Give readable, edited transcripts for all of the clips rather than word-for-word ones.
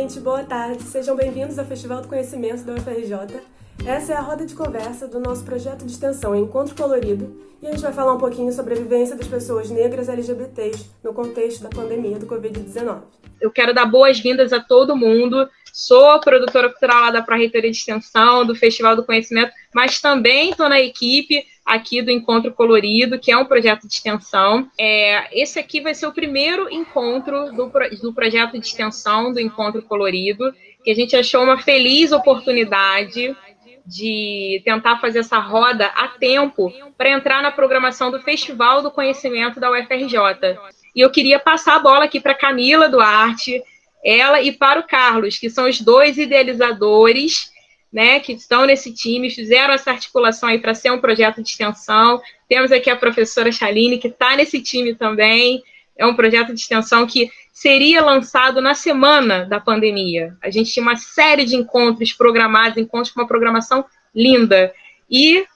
gente, boa tarde. Sejam bem-vindos ao Festival do Conhecimento da UFRJ. Essa é a roda de conversa do nosso projeto de extensão Encontro Colorido e a gente vai falar um pouquinho sobre a vivência das pessoas negras LGBTs no contexto da pandemia do Covid-19. Eu quero dar boas-vindas a todo mundo. Sou produtora cultural lá da Pró-Reitoria de Extensão, do Festival do Conhecimento, mas também estou na equipe aqui do Encontro Colorido, que é um projeto de extensão. Esse aqui vai ser o primeiro encontro do projeto de extensão do Encontro Colorido, que a gente achou uma feliz oportunidade de tentar fazer essa roda a tempo para entrar na programação do Festival do Conhecimento da UFRJ. E eu queria passar a bola aqui para a Camila Duarte, ela e para o Carlos, que são os dois idealizadores, né, que estão nesse time, fizeram essa articulação aí para ser um projeto de extensão. Temos aqui a professora Chaline, que está nesse time também. É um projeto de extensão que seria lançado na semana da pandemia. A gente tinha uma série de encontros programados, encontros com uma programação linda. E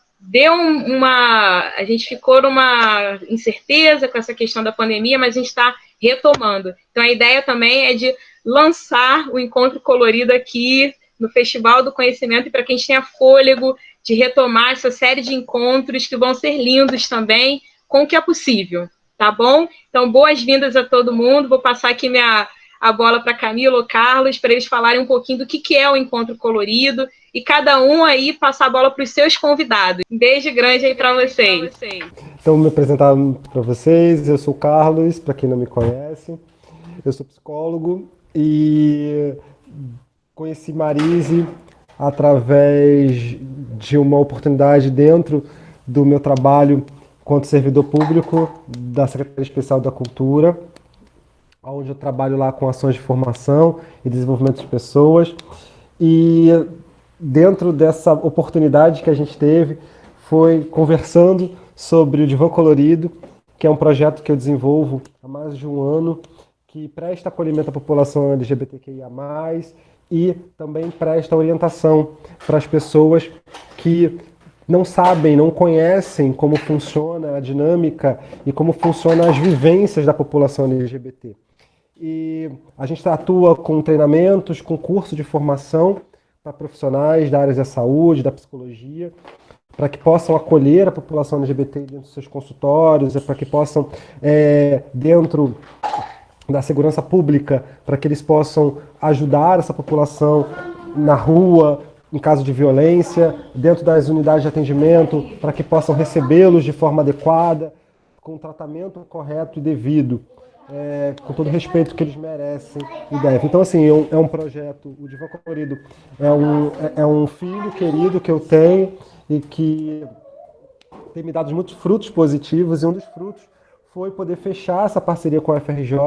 a gente ficou numa incerteza com essa questão da pandemia, mas a gente está retomando. Então, a ideia também é de lançar o Encontro Colorido aqui no Festival do Conhecimento, e para quem tenha fôlego de retomar essa série de encontros que vão ser lindos também, com o que é possível, tá bom? Então, boas-vindas a todo mundo. Vou passar aqui a bola para Camila ou Carlos, para eles falarem um pouquinho do que é o Encontro Colorido, e cada um aí passar a bola para os seus convidados. Um beijo grande aí para vocês. Então, vou me apresentar para vocês. Eu sou o Carlos, para quem não me conhece. Eu sou psicólogo e conheci Marise através de uma oportunidade dentro do meu trabalho enquanto servidor público da Secretaria Especial da Cultura, onde eu trabalho lá com ações de formação e desenvolvimento de pessoas. E dentro dessa oportunidade que a gente teve, foi conversando sobre o Divã Colorido, que é um projeto que eu desenvolvo há mais de um ano, que presta acolhimento à população LGBTQIA+, e também presta orientação para as pessoas que não sabem, não conhecem como funciona a dinâmica e como funcionam as vivências da população LGBT. E a gente atua com treinamentos, com cursos de formação para profissionais da área da saúde, da psicologia, para que possam acolher a população LGBT dentro dos seus consultórios, para que possam, dentro da segurança pública, para que eles possam ajudar essa população na rua, em caso de violência, dentro das unidades de atendimento, para que possam recebê-los de forma adequada, com o tratamento correto e devido, com todo o respeito que eles merecem e devem. Então, assim, é um projeto, o Divã Colorido é um filho querido que eu tenho e que tem me dado muitos frutos positivos, e um dos frutos foi poder fechar essa parceria com a FRJ,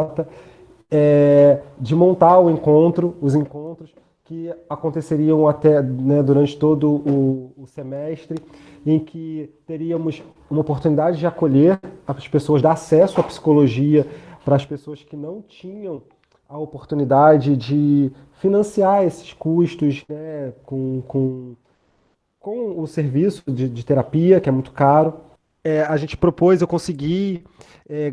de montar os encontros que aconteceriam até, né, durante todo o semestre, em que teríamos uma oportunidade de acolher as pessoas, dar acesso à psicologia para as pessoas que não tinham a oportunidade de financiar esses custos, né, com o serviço de terapia, que é muito caro. A gente propôs, eu consegui,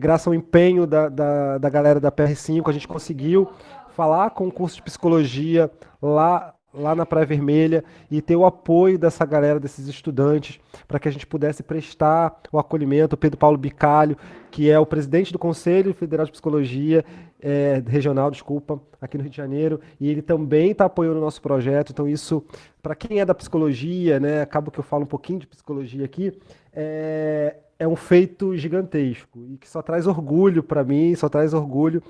graças ao empenho da galera da PR5, a gente conseguiu falar com o curso de psicologia lá na Praia Vermelha e ter o apoio dessa galera, desses estudantes, para que a gente pudesse prestar o acolhimento. O Pedro Paulo Bicalho, que é o presidente do Conselho Federal de Psicologia, regional, aqui no Rio de Janeiro, e ele também está apoiando o nosso projeto. Então isso, para quem é da psicologia, né, acaba que eu falo um pouquinho de psicologia aqui, é um feito gigantesco e que só traz orgulho para mim, só traz orgulho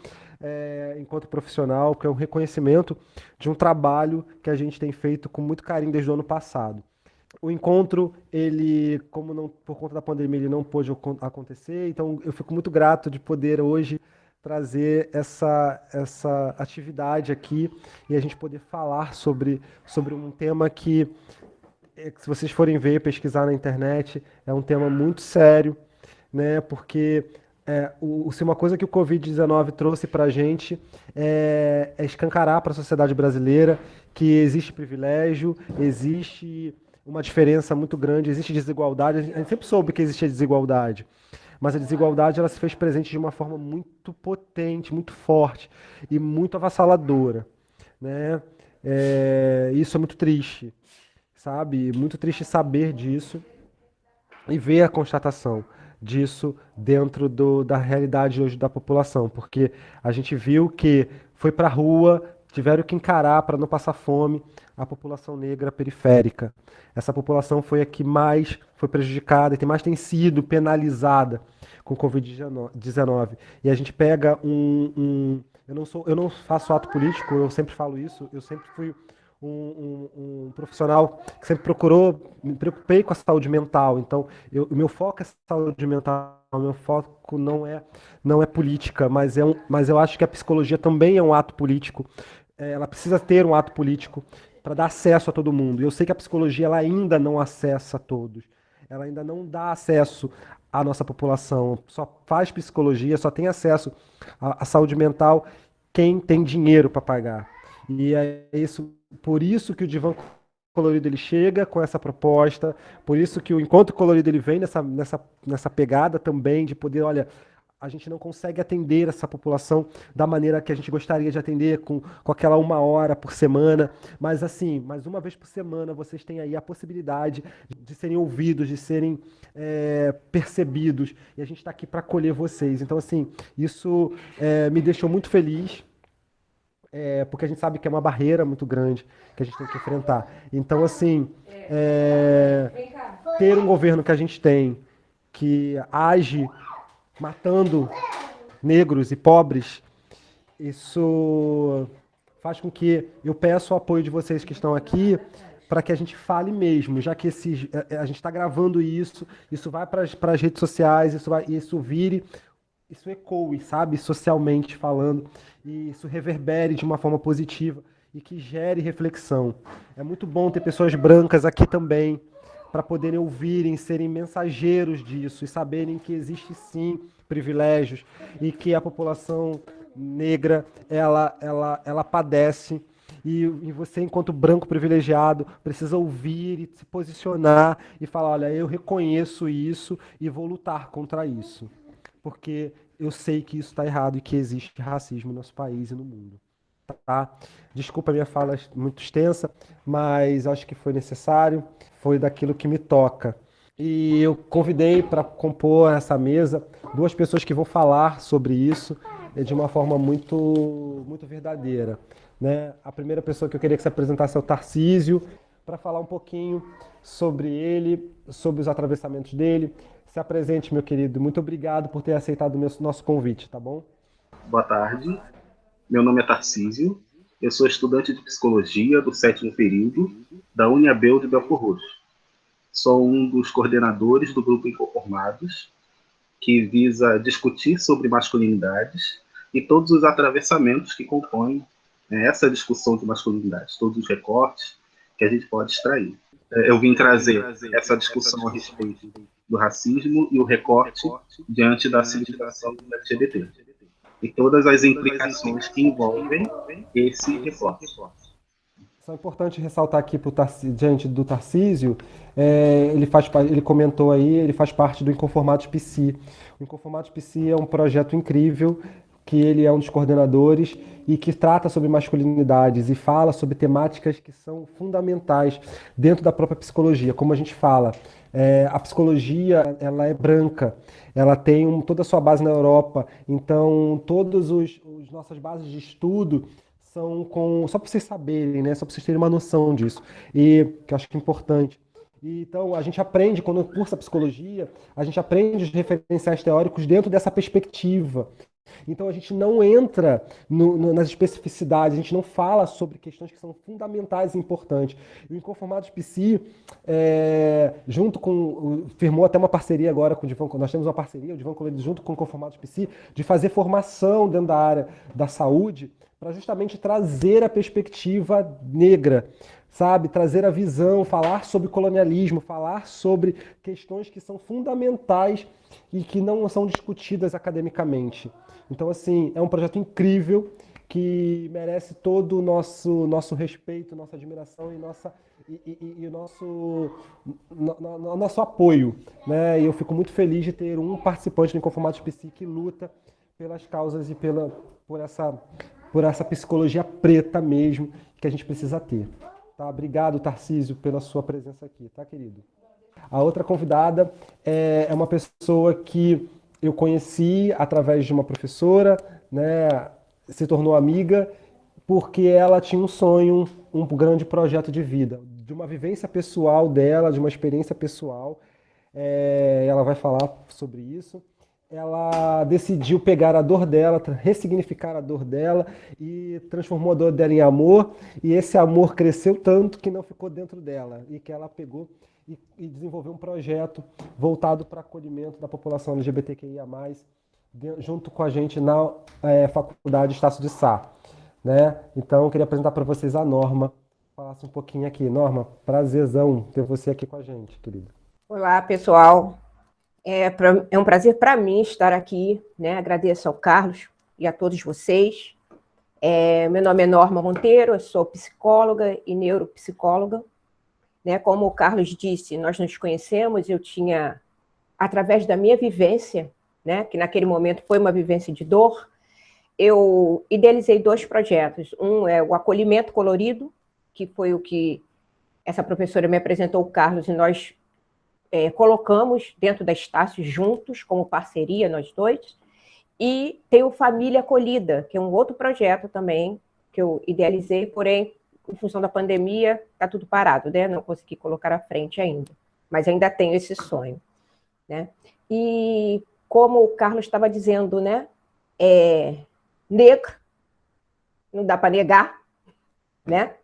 enquanto profissional, que é um reconhecimento de um trabalho que a gente tem feito com muito carinho desde o ano passado. O encontro, ele, por conta da pandemia, ele não pôde acontecer, então eu fico muito grato de poder hoje trazer essa atividade aqui e a gente poder falar sobre um tema que, se vocês forem ver, pesquisar na internet, é um tema muito sério, né? Porque se uma coisa que o Covid-19 trouxe para a gente é escancarar para a sociedade brasileira que existe privilégio, existe uma diferença muito grande, existe desigualdade. A gente sempre soube que existia desigualdade, mas a desigualdade ela se fez presente de uma forma muito potente, muito forte e muito avassaladora. né? Isso é muito triste, sabe? Muito triste saber disso e ver a constatação disso dentro da realidade hoje da população, porque a gente viu que foi para a rua, tiveram que encarar para não passar fome a população negra periférica. Essa população foi a que mais foi prejudicada e que mais tem sido penalizada com o Covid-19. E a gente pega eu não faço ato político, eu sempre falo isso, eu sempre fui um profissional que sempre me preocupei com a saúde mental. Então, o meu foco é saúde mental, o meu foco não é política, mas eu acho que a psicologia também é um ato político. Ela precisa ter um ato político para dar acesso a todo mundo. E eu sei que a psicologia ela ainda não acessa a todos. Ela ainda não dá acesso à nossa população. Só faz psicologia, só tem acesso à saúde mental quem tem dinheiro para pagar. E é isso, por isso que o Divã Colorido ele chega com essa proposta, por isso que o Encontro Colorido ele vem nessa pegada também de poder, olha, a gente não consegue atender essa população da maneira que a gente gostaria de atender, com aquela 1 hora por semana, mas assim, mais uma vez por semana, vocês têm aí a possibilidade de serem ouvidos, de serem percebidos, e a gente está aqui para acolher vocês. Então, assim, isso me deixou muito feliz, porque a gente sabe que é uma barreira muito grande que a gente tem que enfrentar. Então, assim, ter um governo que a gente tem, que age matando negros e pobres, isso faz com que eu peço o apoio de vocês que estão aqui para que a gente fale mesmo, já que a gente está gravando isso vai para as redes sociais, isso ecoe, sabe, socialmente falando, e isso reverbere de uma forma positiva e que gere reflexão. É muito bom ter pessoas brancas aqui também, para poderem ouvirem, serem mensageiros disso e saberem que existe sim privilégios e que a população negra ela padece e você, enquanto branco privilegiado, precisa ouvir e se posicionar e falar, olha, eu reconheço isso e vou lutar contra isso, porque eu sei que isso está errado e que existe racismo no nosso país e no mundo. Tá? Desculpa a minha fala muito extensa, mas acho que foi necessário, foi daquilo que me toca. E eu convidei para compor essa mesa 2 pessoas que vão falar sobre isso de uma forma muito, muito verdadeira, né? A primeira pessoa que eu queria que se apresentasse é o Tarcísio, para falar um pouquinho sobre ele, sobre os atravessamentos dele. Se apresente, meu querido. Muito obrigado por ter aceitado o nosso convite, tá bom? Boa tarde. Meu nome é Tarcísio, eu sou estudante de Psicologia do 7º período da Uniabel de Belford Roxo. Sou um dos coordenadores do Grupo Inconformados, que visa discutir sobre masculinidades e todos os atravessamentos que compõem essa discussão de masculinidades, todos os recortes que a gente pode extrair. Eu vim trazer essa discussão a respeito do racismo e o recorte diante da civilização LGBT. E todas as implicações que envolvem esse recorte. Só é importante ressaltar aqui diante do Tarcísio, ele comentou aí, ele faz parte do Inconformados PC. O Inconformados PC é um projeto incrível, que ele é um dos coordenadores e que trata sobre masculinidades e fala sobre temáticas que são fundamentais dentro da própria psicologia. Como a gente fala, a psicologia ela é branca, ela tem toda a sua base na Europa, então todas as nossas bases de estudo são só para vocês saberem, né? Só para vocês terem uma noção disso, e que eu acho que é importante. Então, a gente aprende, quando cursa psicologia, a gente aprende os referenciais teóricos dentro dessa perspectiva. Então, a gente não entra nas especificidades, a gente não fala sobre questões que são fundamentais e importantes. E o Inconformados PC, firmou até uma parceria agora com o Divã, nós temos uma parceria, o Divã Colorido junto com o Inconformados PC, de fazer formação dentro da área da saúde, para justamente trazer a perspectiva negra, sabe? Trazer a visão, falar sobre colonialismo, falar sobre questões que são fundamentais e que não são discutidas academicamente. Então, assim, é um projeto incrível que merece todo o nosso respeito, nossa admiração e o nosso apoio, né? E eu fico muito feliz de ter um participante do Inconformados PC que luta pelas causas e por por essa psicologia preta mesmo que a gente precisa ter. Tá? Obrigado, Tarcísio, pela sua presença aqui, tá, querido? A outra convidada é uma pessoa que eu conheci através de uma professora, né, se tornou amiga, porque ela tinha um sonho, um grande projeto de vida, de uma vivência pessoal dela, de uma experiência pessoal. Ela vai falar sobre isso. Ela decidiu pegar a dor dela, ressignificar a dor dela e transformou a dor dela em amor. E esse amor cresceu tanto que não ficou dentro dela e que ela pegou e desenvolveu um projeto voltado para acolhimento da população LGBTQIA+, junto com a gente na Faculdade Estácio de Sá. Né? Então, eu queria apresentar para vocês a Norma. Falasse um pouquinho aqui. Norma, prazerzão ter você aqui com a gente, querida. Olá, pessoal. É um prazer para mim estar aqui, né? Agradeço ao Carlos e a todos vocês. Meu nome é Norma Monteiro, eu sou psicóloga e neuropsicóloga. Né? Como o Carlos disse, nós nos conhecemos, eu tinha, através da minha vivência, né? Que naquele momento foi uma vivência de dor, eu idealizei 2 projetos. Um é o Acolhimento Colorido, que foi o que essa professora me apresentou, o Carlos, e nós colocamos dentro da Estácio juntos, como parceria, nós 2, e tem o Família Acolhida, que é um outro projeto também, que eu idealizei, porém, em função da pandemia, está tudo parado, né? Não consegui colocar à frente ainda, mas ainda tenho esse sonho, né? E como o Carlos estava dizendo, né? Negro, não dá para negar, né?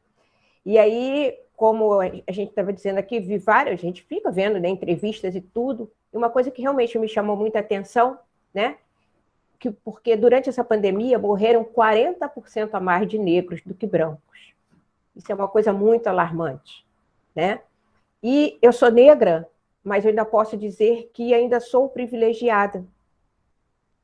E aí, como a gente estava dizendo aqui, a gente fica vendo, né, entrevistas e tudo, e uma coisa que realmente me chamou muita atenção, né, porque durante essa pandemia morreram 40% a mais de negros do que brancos. Isso é uma coisa muito alarmante, né? E eu sou negra, mas eu ainda posso dizer que ainda sou privilegiada,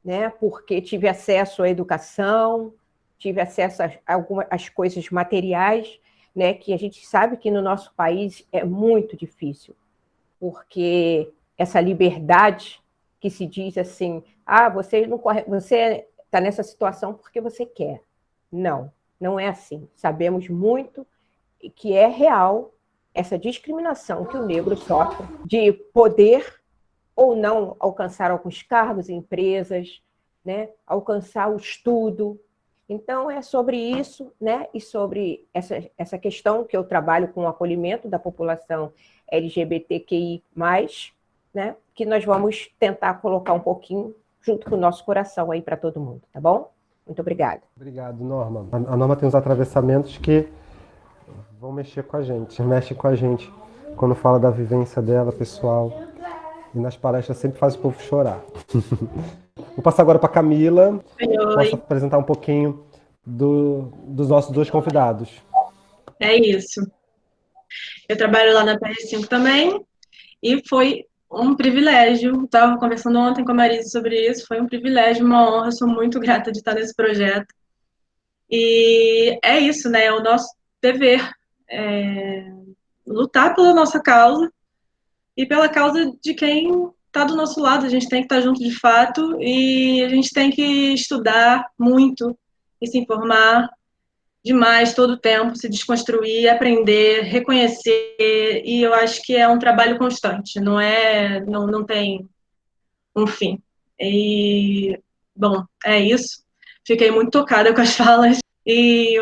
né, porque tive acesso à educação, tive acesso a algumas coisas materiais, né, que a gente sabe que no nosso país é muito difícil, porque essa liberdade que se diz assim, você não corre, você está nessa situação porque você quer. Não, não é assim. Sabemos muito que é real essa discriminação que o negro sofre de poder ou não alcançar alguns cargos em empresas, né, alcançar o estudo. Então, é sobre isso, né, e sobre essa questão que eu trabalho com o acolhimento da população LGBTQI+, né, que nós vamos tentar colocar um pouquinho junto com o nosso coração aí para todo mundo, tá bom? Muito obrigada. Obrigado, Norma. A Norma tem uns atravessamentos que vão mexer com a gente, mexe com a gente quando fala da vivência dela, pessoal. E nas palestras sempre faz o povo chorar. Vou passar agora para a Camila. Posso apresentar um pouquinho dos nossos 2 convidados. É isso. Eu trabalho lá na PR5 também, e foi um privilégio. Estava conversando ontem com a Marisa sobre isso, foi um privilégio, uma honra, sou muito grata de estar nesse projeto. E é isso, né? É o nosso dever, lutar pela nossa causa e pela causa de quem está do nosso lado. A gente tem que estar junto de fato e a gente tem que estudar muito e se informar demais todo o tempo, se desconstruir, aprender, reconhecer, e eu acho que é um trabalho constante, não tem um fim. E, bom, é isso. Fiquei muito tocada com as falas e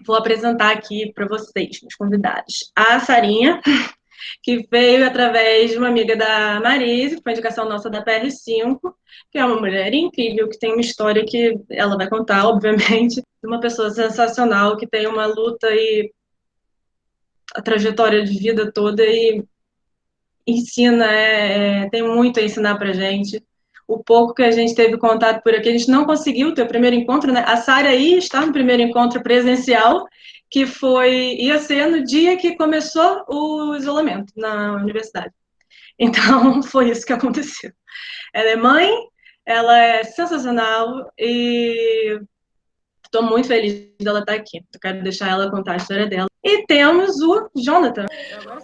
vou apresentar aqui para vocês, meus convidados, a Sarinha, que veio através de uma amiga da Marise, que foi indicação nossa da PR5, que é uma mulher incrível, que tem uma história que ela vai contar, obviamente, de uma pessoa sensacional, que tem uma luta e a trajetória de vida toda e ensina, tem muito a ensinar pra gente. O pouco que a gente teve contato por aqui, a gente não conseguiu ter o primeiro encontro, né? A Sara aí está no primeiro encontro presencial, que ia ser no dia que começou o isolamento na universidade. Então, foi isso que aconteceu. Ela é mãe, ela é sensacional e estou muito feliz dela estar aqui. Eu quero deixar ela contar a história dela. E temos o Jonathan.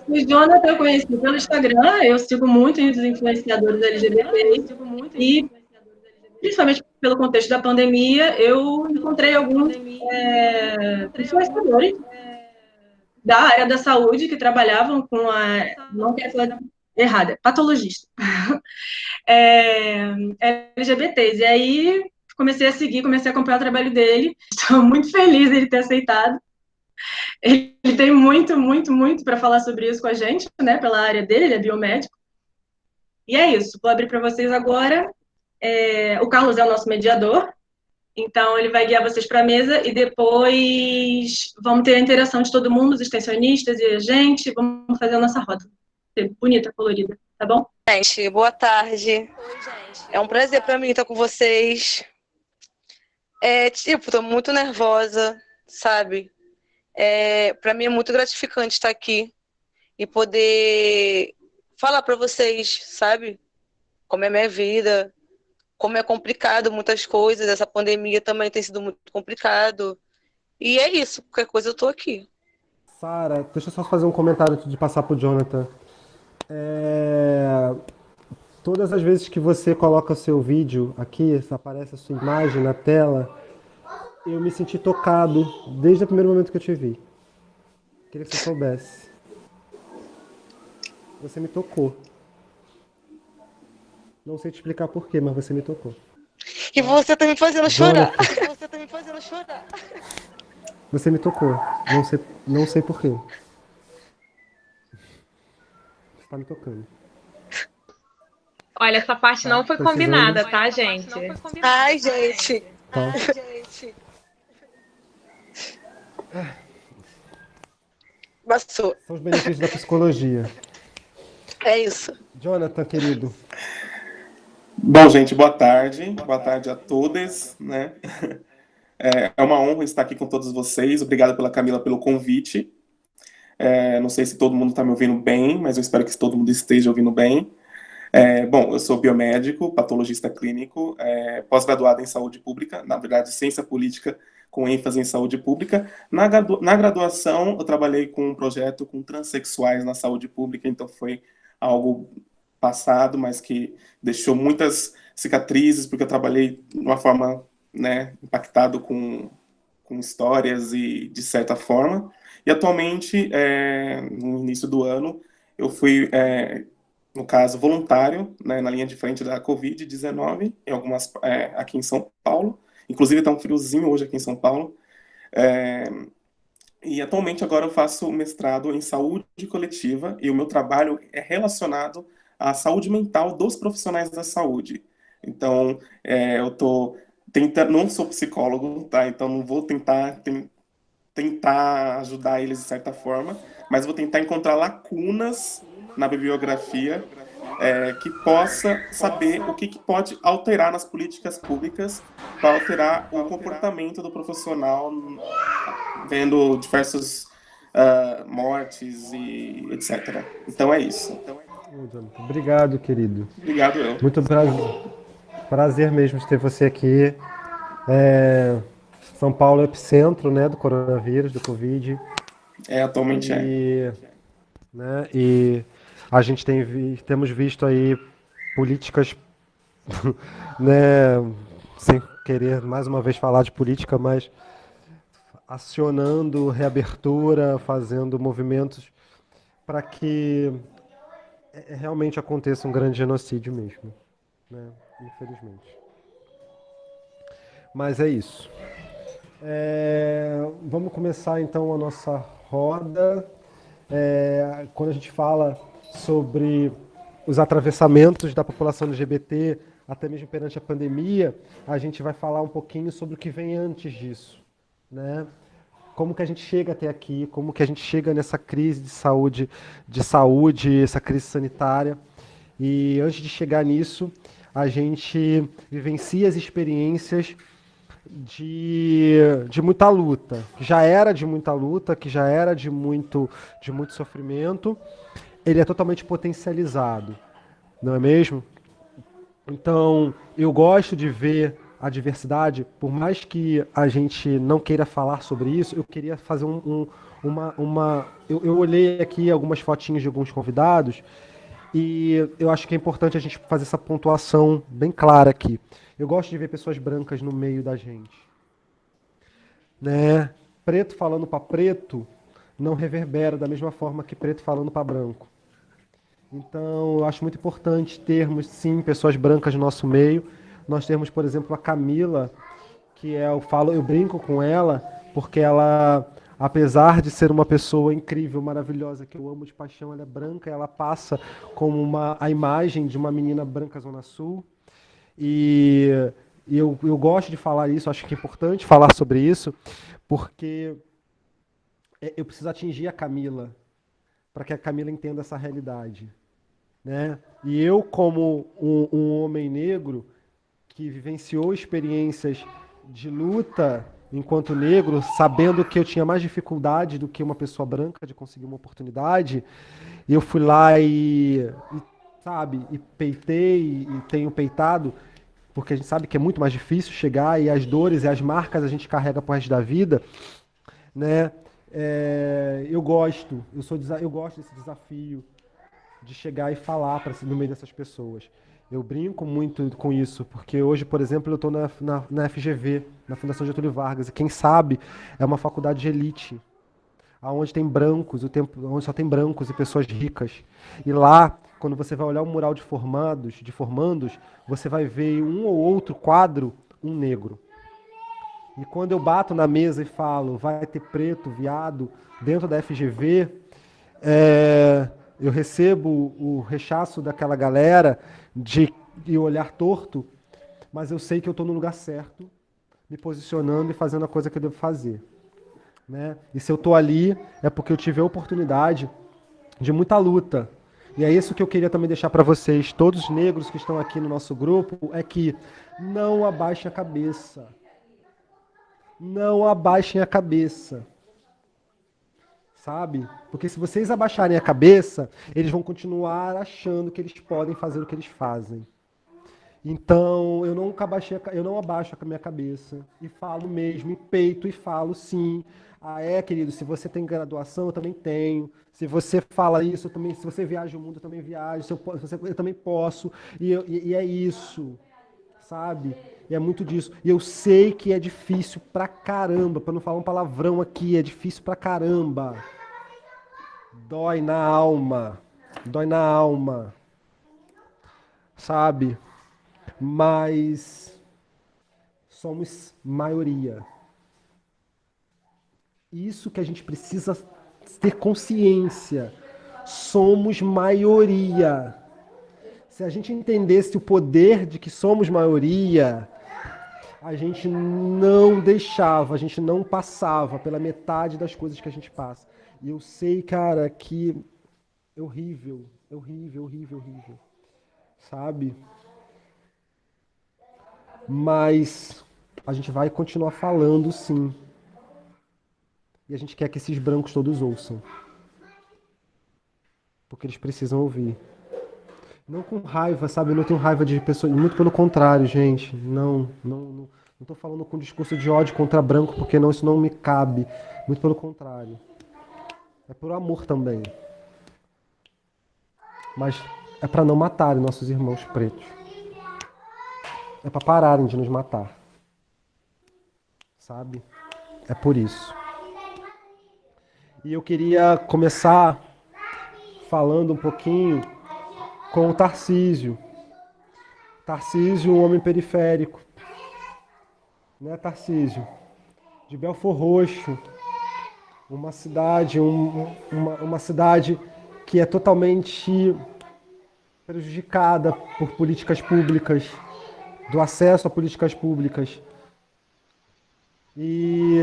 O Jonathan eu conheci pelo Instagram, eu sigo muito os influenciadores LGBT e principalmente pelo contexto da pandemia, eu encontrei alguns influenciadores da área da saúde que trabalhavam com não quero falar errada, patologista, LGBTs. E aí comecei a seguir, comecei a acompanhar o trabalho dele. Estou muito feliz ele ter aceitado. Ele tem muito, muito, muito para falar sobre isso com a gente, né? Pela área dele, ele é biomédico. E é isso. Vou abrir para vocês agora. O Carlos é o nosso mediador. Então, ele vai guiar vocês para a mesa e depois vamos ter a interação de todo mundo, os extensionistas e a gente. Vamos fazer a nossa roda. Bonita, colorida, tá bom? Gente, boa tarde. Oi, gente. É um prazer para mim estar com vocês. Tô muito nervosa, sabe? Para mim é muito gratificante estar aqui e poder falar para vocês, sabe? Como é a minha vida, como é complicado muitas coisas, essa pandemia também tem sido muito complicado. E é isso, qualquer coisa eu tô aqui. Sara, deixa eu só fazer um comentário antes de passar pro Jonathan. Todas as vezes que você coloca o seu vídeo aqui, aparece a sua imagem na tela, eu me senti tocado desde o primeiro momento que eu te vi. Queria que você soubesse. Você me tocou. Não sei te explicar por quê, mas você me tocou. E você tá me fazendo chorar. Você tá me fazendo chorar. Você me tocou. Não sei por quê. Você tá me tocando. Olha, essa parte não foi combinada, tá, gente? Ai, gente. Tá. Ai, gente. Passou. São os benefícios da psicologia. É isso. Jonathan, querido. Bom, gente, boa tarde. Boa tarde a todos, né? É uma honra estar aqui com todos vocês. Obrigado pela Camila pelo convite. Não sei se todo mundo está me ouvindo bem, mas eu espero que todo mundo esteja ouvindo bem. Bom, eu sou biomédico, patologista clínico, pós-graduado em saúde pública, na verdade, ciência política com ênfase em saúde pública. Na graduação, eu trabalhei com um projeto com transexuais na saúde pública, então foi algo passado, mas que deixou muitas cicatrizes, porque eu trabalhei de uma forma, né, impactado com histórias e de certa forma. E atualmente, no início do ano, eu fui, no caso, voluntário, né, na linha de frente da Covid-19, aqui em São Paulo. Inclusive, está um friozinho hoje aqui em São Paulo. E atualmente agora eu faço mestrado em saúde coletiva e o meu trabalho é relacionado à saúde mental dos profissionais da saúde. Então, eu estou tentando, não sou psicólogo, tá? Então não vou tentar ajudar eles de certa forma, mas vou tentar encontrar lacunas na bibliografia que possa saber o que pode alterar nas políticas públicas para alterar o comportamento do profissional, vendo diversas mortes e etc. Então é isso. Obrigado, querido. Obrigado, eu. Muito prazer mesmo de ter você aqui. São Paulo é epicentro, né, do coronavírus, do Covid. Atualmente né, e a gente temos visto aí políticas, né, sem querer mais uma vez falar de política, mas acionando reabertura, fazendo movimentos para que realmente aconteça um grande genocídio mesmo, né, infelizmente. Mas é isso. Vamos começar então a nossa roda. Quando a gente fala sobre os atravessamentos da população LGBT, até mesmo perante a pandemia, a gente vai falar um pouquinho sobre o que vem antes disso, né? Como que a gente chega até aqui, como que a gente chega nessa crise de saúde, essa crise sanitária. E antes de chegar nisso, a gente vivencia as experiências de muita luta, que já era de muita luta, que já era de muito sofrimento. Ele é totalmente potencializado, não é mesmo? Então, eu gosto de ver a diversidade, por mais que a gente não queira falar sobre isso, eu queria fazer eu olhei aqui algumas fotinhas de alguns convidados E eu acho que é importante a gente fazer essa pontuação bem clara aqui. Eu gosto de ver pessoas brancas no meio da gente, né? Preto falando para preto não reverbera da mesma forma que preto falando para branco. Então, eu acho muito importante termos, sim, pessoas brancas no nosso meio. Nós temos, por exemplo, a Camila, que eu brinco com ela, porque ela, apesar de ser uma pessoa incrível, maravilhosa, que eu amo de paixão, ela é branca, ela passa como a imagem de uma menina branca Zona Sul. E, eu gosto de falar isso, acho que é importante falar sobre isso, porque eu preciso atingir a Camila, para que a Camila entenda essa realidade, né? E eu, como um homem negro que vivenciou experiências de luta enquanto negro, sabendo que eu tinha mais dificuldade do que uma pessoa branca de conseguir uma oportunidade, eu fui lá sabe, e peitei e tenho peitado, porque a gente sabe que é muito mais difícil chegar e as dores e as marcas a gente carrega pro resto da vida, né? Eu gosto desse desafio de chegar e falar no meio dessas pessoas. Eu brinco muito com isso, porque hoje, por exemplo, eu estou na FGV, na Fundação Getúlio Vargas, e quem sabe é uma faculdade de elite, onde tem brancos, onde só tem brancos e pessoas ricas. E lá, quando você vai olhar o mural de formandos, você vai ver um ou outro quadro, um negro. E quando eu bato na mesa e falo, vai ter preto, viado, dentro da FGV, eu recebo o rechaço daquela galera e olhar torto, mas eu sei que eu estou no lugar certo, me posicionando e fazendo a coisa que eu devo fazer, né? E se eu estou ali, é porque eu tive a oportunidade de muita luta. E é isso que eu queria também deixar para vocês, todos os negros que estão aqui no nosso grupo, é que não abaixem a cabeça. Não abaixem a cabeça. Sabe? Porque se vocês abaixarem a cabeça, eles vão continuar achando que eles podem fazer o que eles fazem. Então, eu não abaixo a minha cabeça. E falo mesmo, e peito, e falo sim. Querido, se você tem graduação, eu também tenho. Se você fala isso, eu também. Se você viaja o mundo, eu também viajo. Eu também posso. E é isso. Sabe? E é muito disso. E eu sei que é difícil pra caramba, pra não falar um palavrão aqui, é difícil pra caramba. Dói na alma. Dói na alma. Sabe? Mas somos maioria. Isso que a gente precisa ter consciência. Somos maioria. Se a gente entendesse o poder de que somos maioria, a gente não deixava, a gente não passava pela metade das coisas que a gente passa. E eu sei, cara, que é horrível, é horrível, horrível, horrível. Sabe? Mas a gente vai continuar falando, sim. E a gente quer que esses brancos todos ouçam. Porque eles precisam ouvir. Não com raiva, sabe? Eu não tenho raiva de pessoas. Muito pelo contrário, gente. Não tô falando com discurso de ódio contra branco, porque isso não me cabe. Muito pelo contrário. É por amor também. Mas é para não matarem nossos irmãos pretos. É para pararem de nos matar. Sabe? É por isso. E eu queria começar falando um pouquinho com o Tarcísio. Tarcísio, um homem periférico. Né, Tarcísio? De Belfor Roxo. Uma cidade, uma cidade que é totalmente prejudicada por políticas públicas, do acesso a políticas públicas. E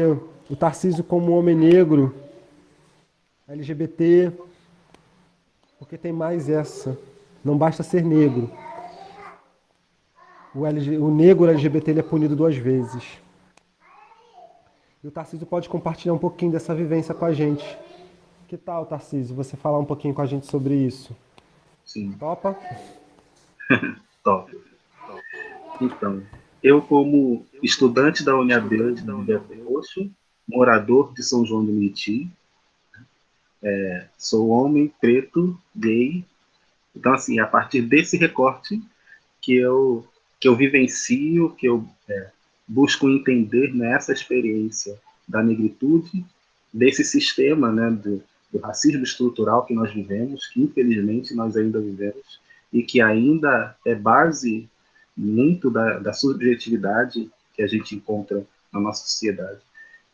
o Tarcísio, como homem negro, LGBT, porque tem mais essa. Não basta ser negro. O negro LGBT ele é punido 2 vezes. E o Tarcísio pode compartilhar um pouquinho dessa vivência com a gente. Que tal, Tarcísio, você falar um pouquinho com a gente sobre isso? Sim. Topa? Top. Então, eu como estudante da UniAbel de Belfor Roxo, morador de São João do Meriti, sou homem, preto, gay, Então, assim, é a partir desse recorte que eu vivencio, que eu busco entender nessa experiência da negritude, desse sistema, né, do racismo estrutural que nós vivemos, que infelizmente nós ainda vivemos, e que ainda é base muito da subjetividade que a gente encontra na nossa sociedade,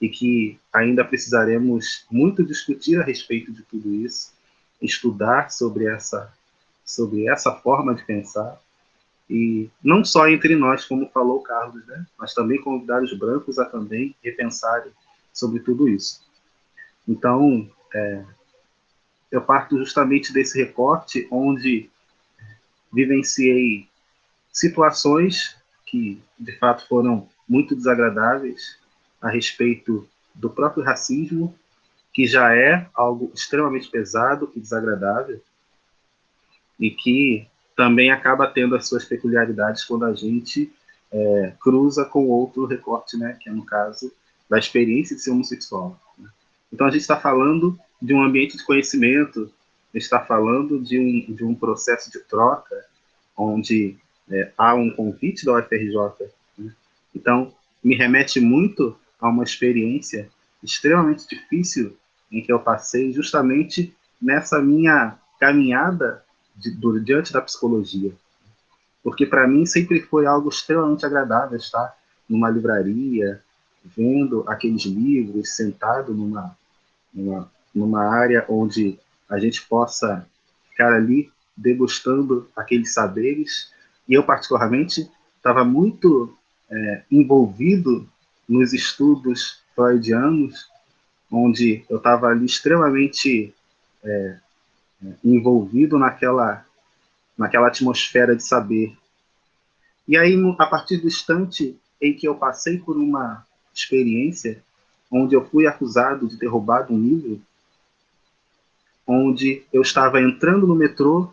e que ainda precisaremos muito discutir a respeito de tudo isso, estudar sobre essa forma de pensar, e não só entre nós, como falou o Carlos, né, mas também convidar os brancos a também repensarem sobre tudo isso. Então, eu parto justamente desse recorte onde vivenciei situações que, de fato, foram muito desagradáveis a respeito do próprio racismo, que já é algo extremamente pesado e desagradável, e que também acaba tendo as suas peculiaridades quando a gente cruza com outro recorte, né, que é, no caso, da experiência de ser homossexual. Né? Então, a gente está falando de um ambiente de conhecimento, está falando de um processo de troca, onde há um convite da UFRJ. Né? Então, me remete muito a uma experiência extremamente difícil em que eu passei justamente nessa minha caminhada diante da psicologia. Porque para mim sempre foi algo extremamente agradável estar numa livraria, vendo aqueles livros, sentado numa área onde a gente possa ficar ali degustando aqueles saberes. E eu, particularmente, estava muito envolvido nos estudos freudianos, onde eu estava ali extremamente envolvido naquela atmosfera de saber. E aí, a partir do instante em que eu passei por uma experiência onde eu fui acusado de ter roubado um livro, onde eu estava entrando no metrô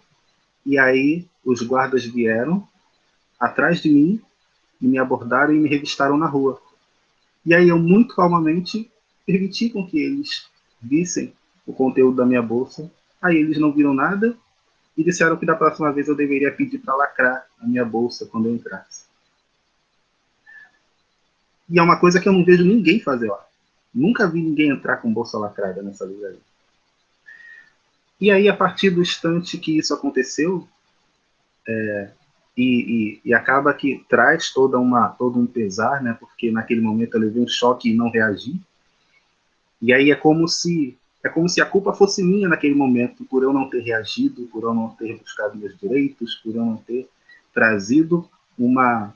e aí os guardas vieram atrás de mim e me abordaram e me revistaram na rua. E aí eu, muito calmamente, permiti com que eles vissem o conteúdo da minha bolsa. Aí eles não viram nada e disseram que da próxima vez eu deveria pedir para lacrar a minha bolsa quando eu entrasse. E é uma coisa que eu não vejo ninguém fazer lá. Nunca vi ninguém entrar com bolsa lacrada nessa livraria. E aí, a partir do instante que isso aconteceu, e acaba que traz todo um pesar, né? Porque naquele momento eu levei um choque e não reagi. E aí é como se a culpa fosse minha naquele momento, por eu não ter reagido, por eu não ter buscado meus direitos, por eu não ter trazido uma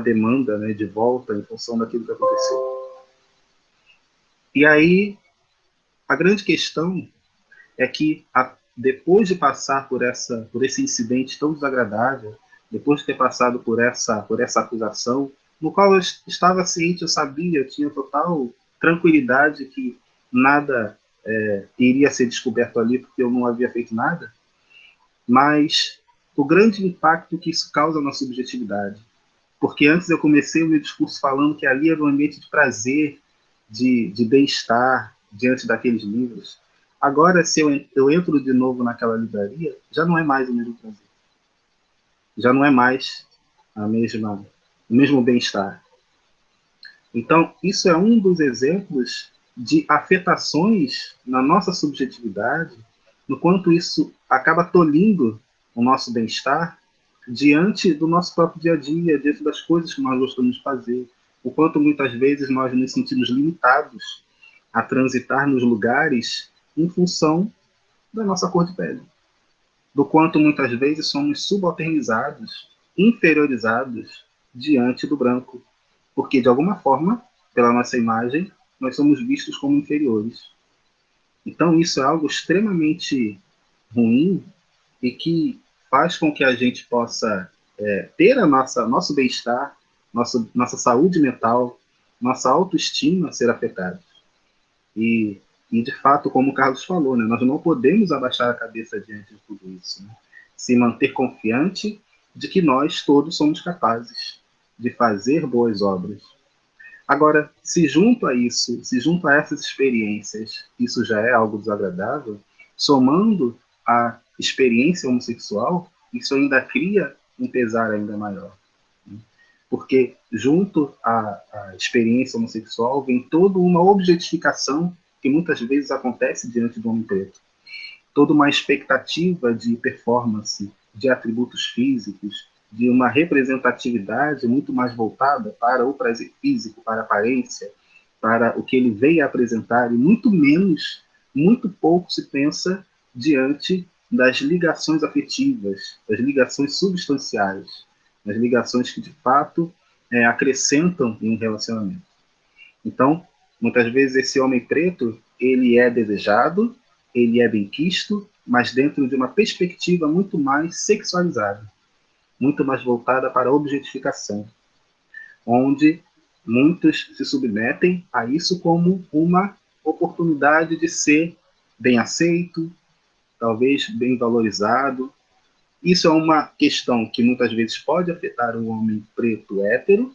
demanda, né, de volta em função daquilo que aconteceu. E aí, a grande questão é que, depois de passar por esse incidente tão desagradável, depois de ter passado por essa acusação, no qual eu estava ciente, eu sabia, eu tinha total tranquilidade que nada iria ser descoberto ali, porque eu não havia feito nada, mas o grande impacto que isso causa na subjetividade. Porque antes eu comecei o meu discurso falando que ali era um ambiente de prazer, de bem-estar diante daqueles livros. Agora, se eu entro de novo naquela livraria, já não é mais o mesmo prazer. Já não é mais o mesmo bem-estar. Então, isso é um dos exemplos de afetações na nossa subjetividade, no quanto isso acaba tolhindo o nosso bem-estar diante do nosso próprio dia a dia, diante das coisas que nós gostamos de fazer, o quanto muitas vezes nós nos sentimos limitados a transitar nos lugares em função da nossa cor de pele, do quanto muitas vezes somos subalternizados, inferiorizados diante do branco, porque de alguma forma, pela nossa imagem, nós somos vistos como inferiores. Então isso é algo extremamente ruim e que faz com que a gente possa ter nosso bem-estar, nossa saúde mental, nossa autoestima ser afetada. E de fato, como o Carlos falou, né, nós não podemos abaixar a cabeça diante de tudo isso. Né? Se manter confiante de que nós todos somos capazes de fazer boas obras. Agora, se junto a essas experiências, isso já é algo desagradável, somando a experiência homossexual, isso ainda cria um pesar ainda maior. Porque junto à experiência homossexual vem toda uma objetificação que muitas vezes acontece diante do homem preto. Toda uma expectativa de performance, de atributos físicos, de uma representatividade muito mais voltada para o prazer físico, para a aparência, para o que ele veio a apresentar, e muito pouco se pensa diante das ligações afetivas, das ligações substanciais, das ligações que, de fato, acrescentam em um relacionamento. Então, muitas vezes, esse homem preto, ele é desejado, ele é benquisto, mas dentro de uma perspectiva muito mais sexualizada, muito mais voltada para a objetificação, onde muitos se submetem a isso como uma oportunidade de ser bem aceito, talvez bem valorizado. Isso é uma questão que muitas vezes pode afetar o homem preto hétero,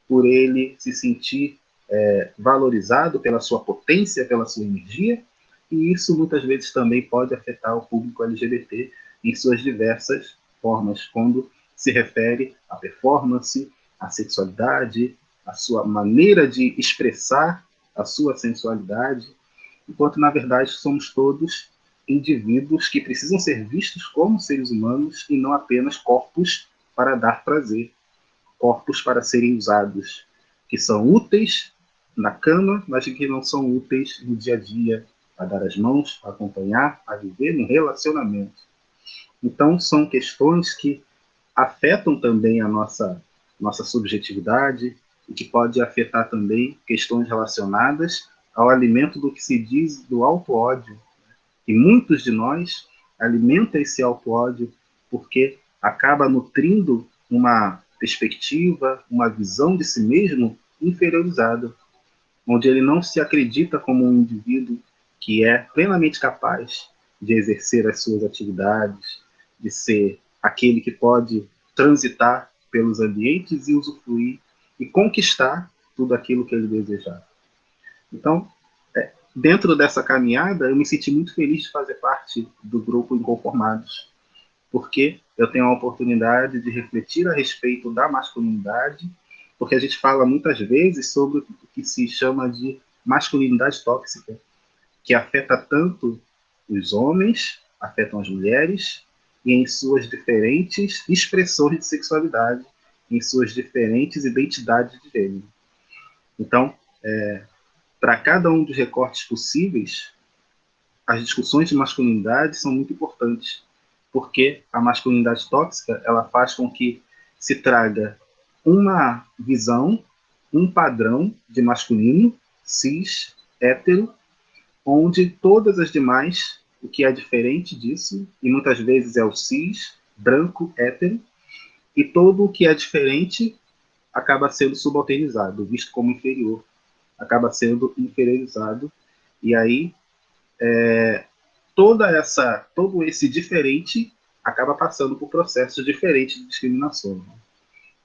por ele se sentir valorizado pela sua potência, pela sua energia, e isso muitas vezes também pode afetar o público LGBT em suas diversas formas, quando se refere à performance, à sexualidade, à sua maneira de expressar a sua sensualidade, enquanto na verdade somos todos indivíduos que precisam ser vistos como seres humanos e não apenas corpos para dar prazer, corpos para serem usados, que são úteis na cama, mas que não são úteis no dia a dia, a dar as mãos, a acompanhar, a viver um relacionamento. Então, são questões que afetam também a nossa subjetividade e que pode afetar também questões relacionadas ao alimento do que se diz do auto-ódio. E muitos de nós alimentam esse auto-ódio porque acaba nutrindo uma perspectiva, uma visão de si mesmo inferiorizada, onde ele não se acredita como um indivíduo que é plenamente capaz de exercer as suas atividades, de ser aquele que pode transitar pelos ambientes e usufruir e conquistar tudo aquilo que ele desejar. Então, dentro dessa caminhada, eu me senti muito feliz de fazer parte do grupo Inconformados, porque eu tenho a oportunidade de refletir a respeito da masculinidade, porque a gente fala muitas vezes sobre o que se chama de masculinidade tóxica, que afeta tanto os homens, afetam as mulheres, e em suas diferentes expressões de sexualidade, em suas diferentes identidades de gênero. Então, para cada um dos recortes possíveis, as discussões de masculinidade são muito importantes, porque a masculinidade tóxica ela faz com que se traga uma visão, um padrão de masculino, cis, hétero, onde todas as demais, o que é diferente disso, e muitas vezes é o cis, branco, hétero, e todo o que é diferente acaba sendo subalternizado, visto como inferior, acaba sendo inferiorizado, e aí todo esse diferente acaba passando por processos diferentes de discriminação.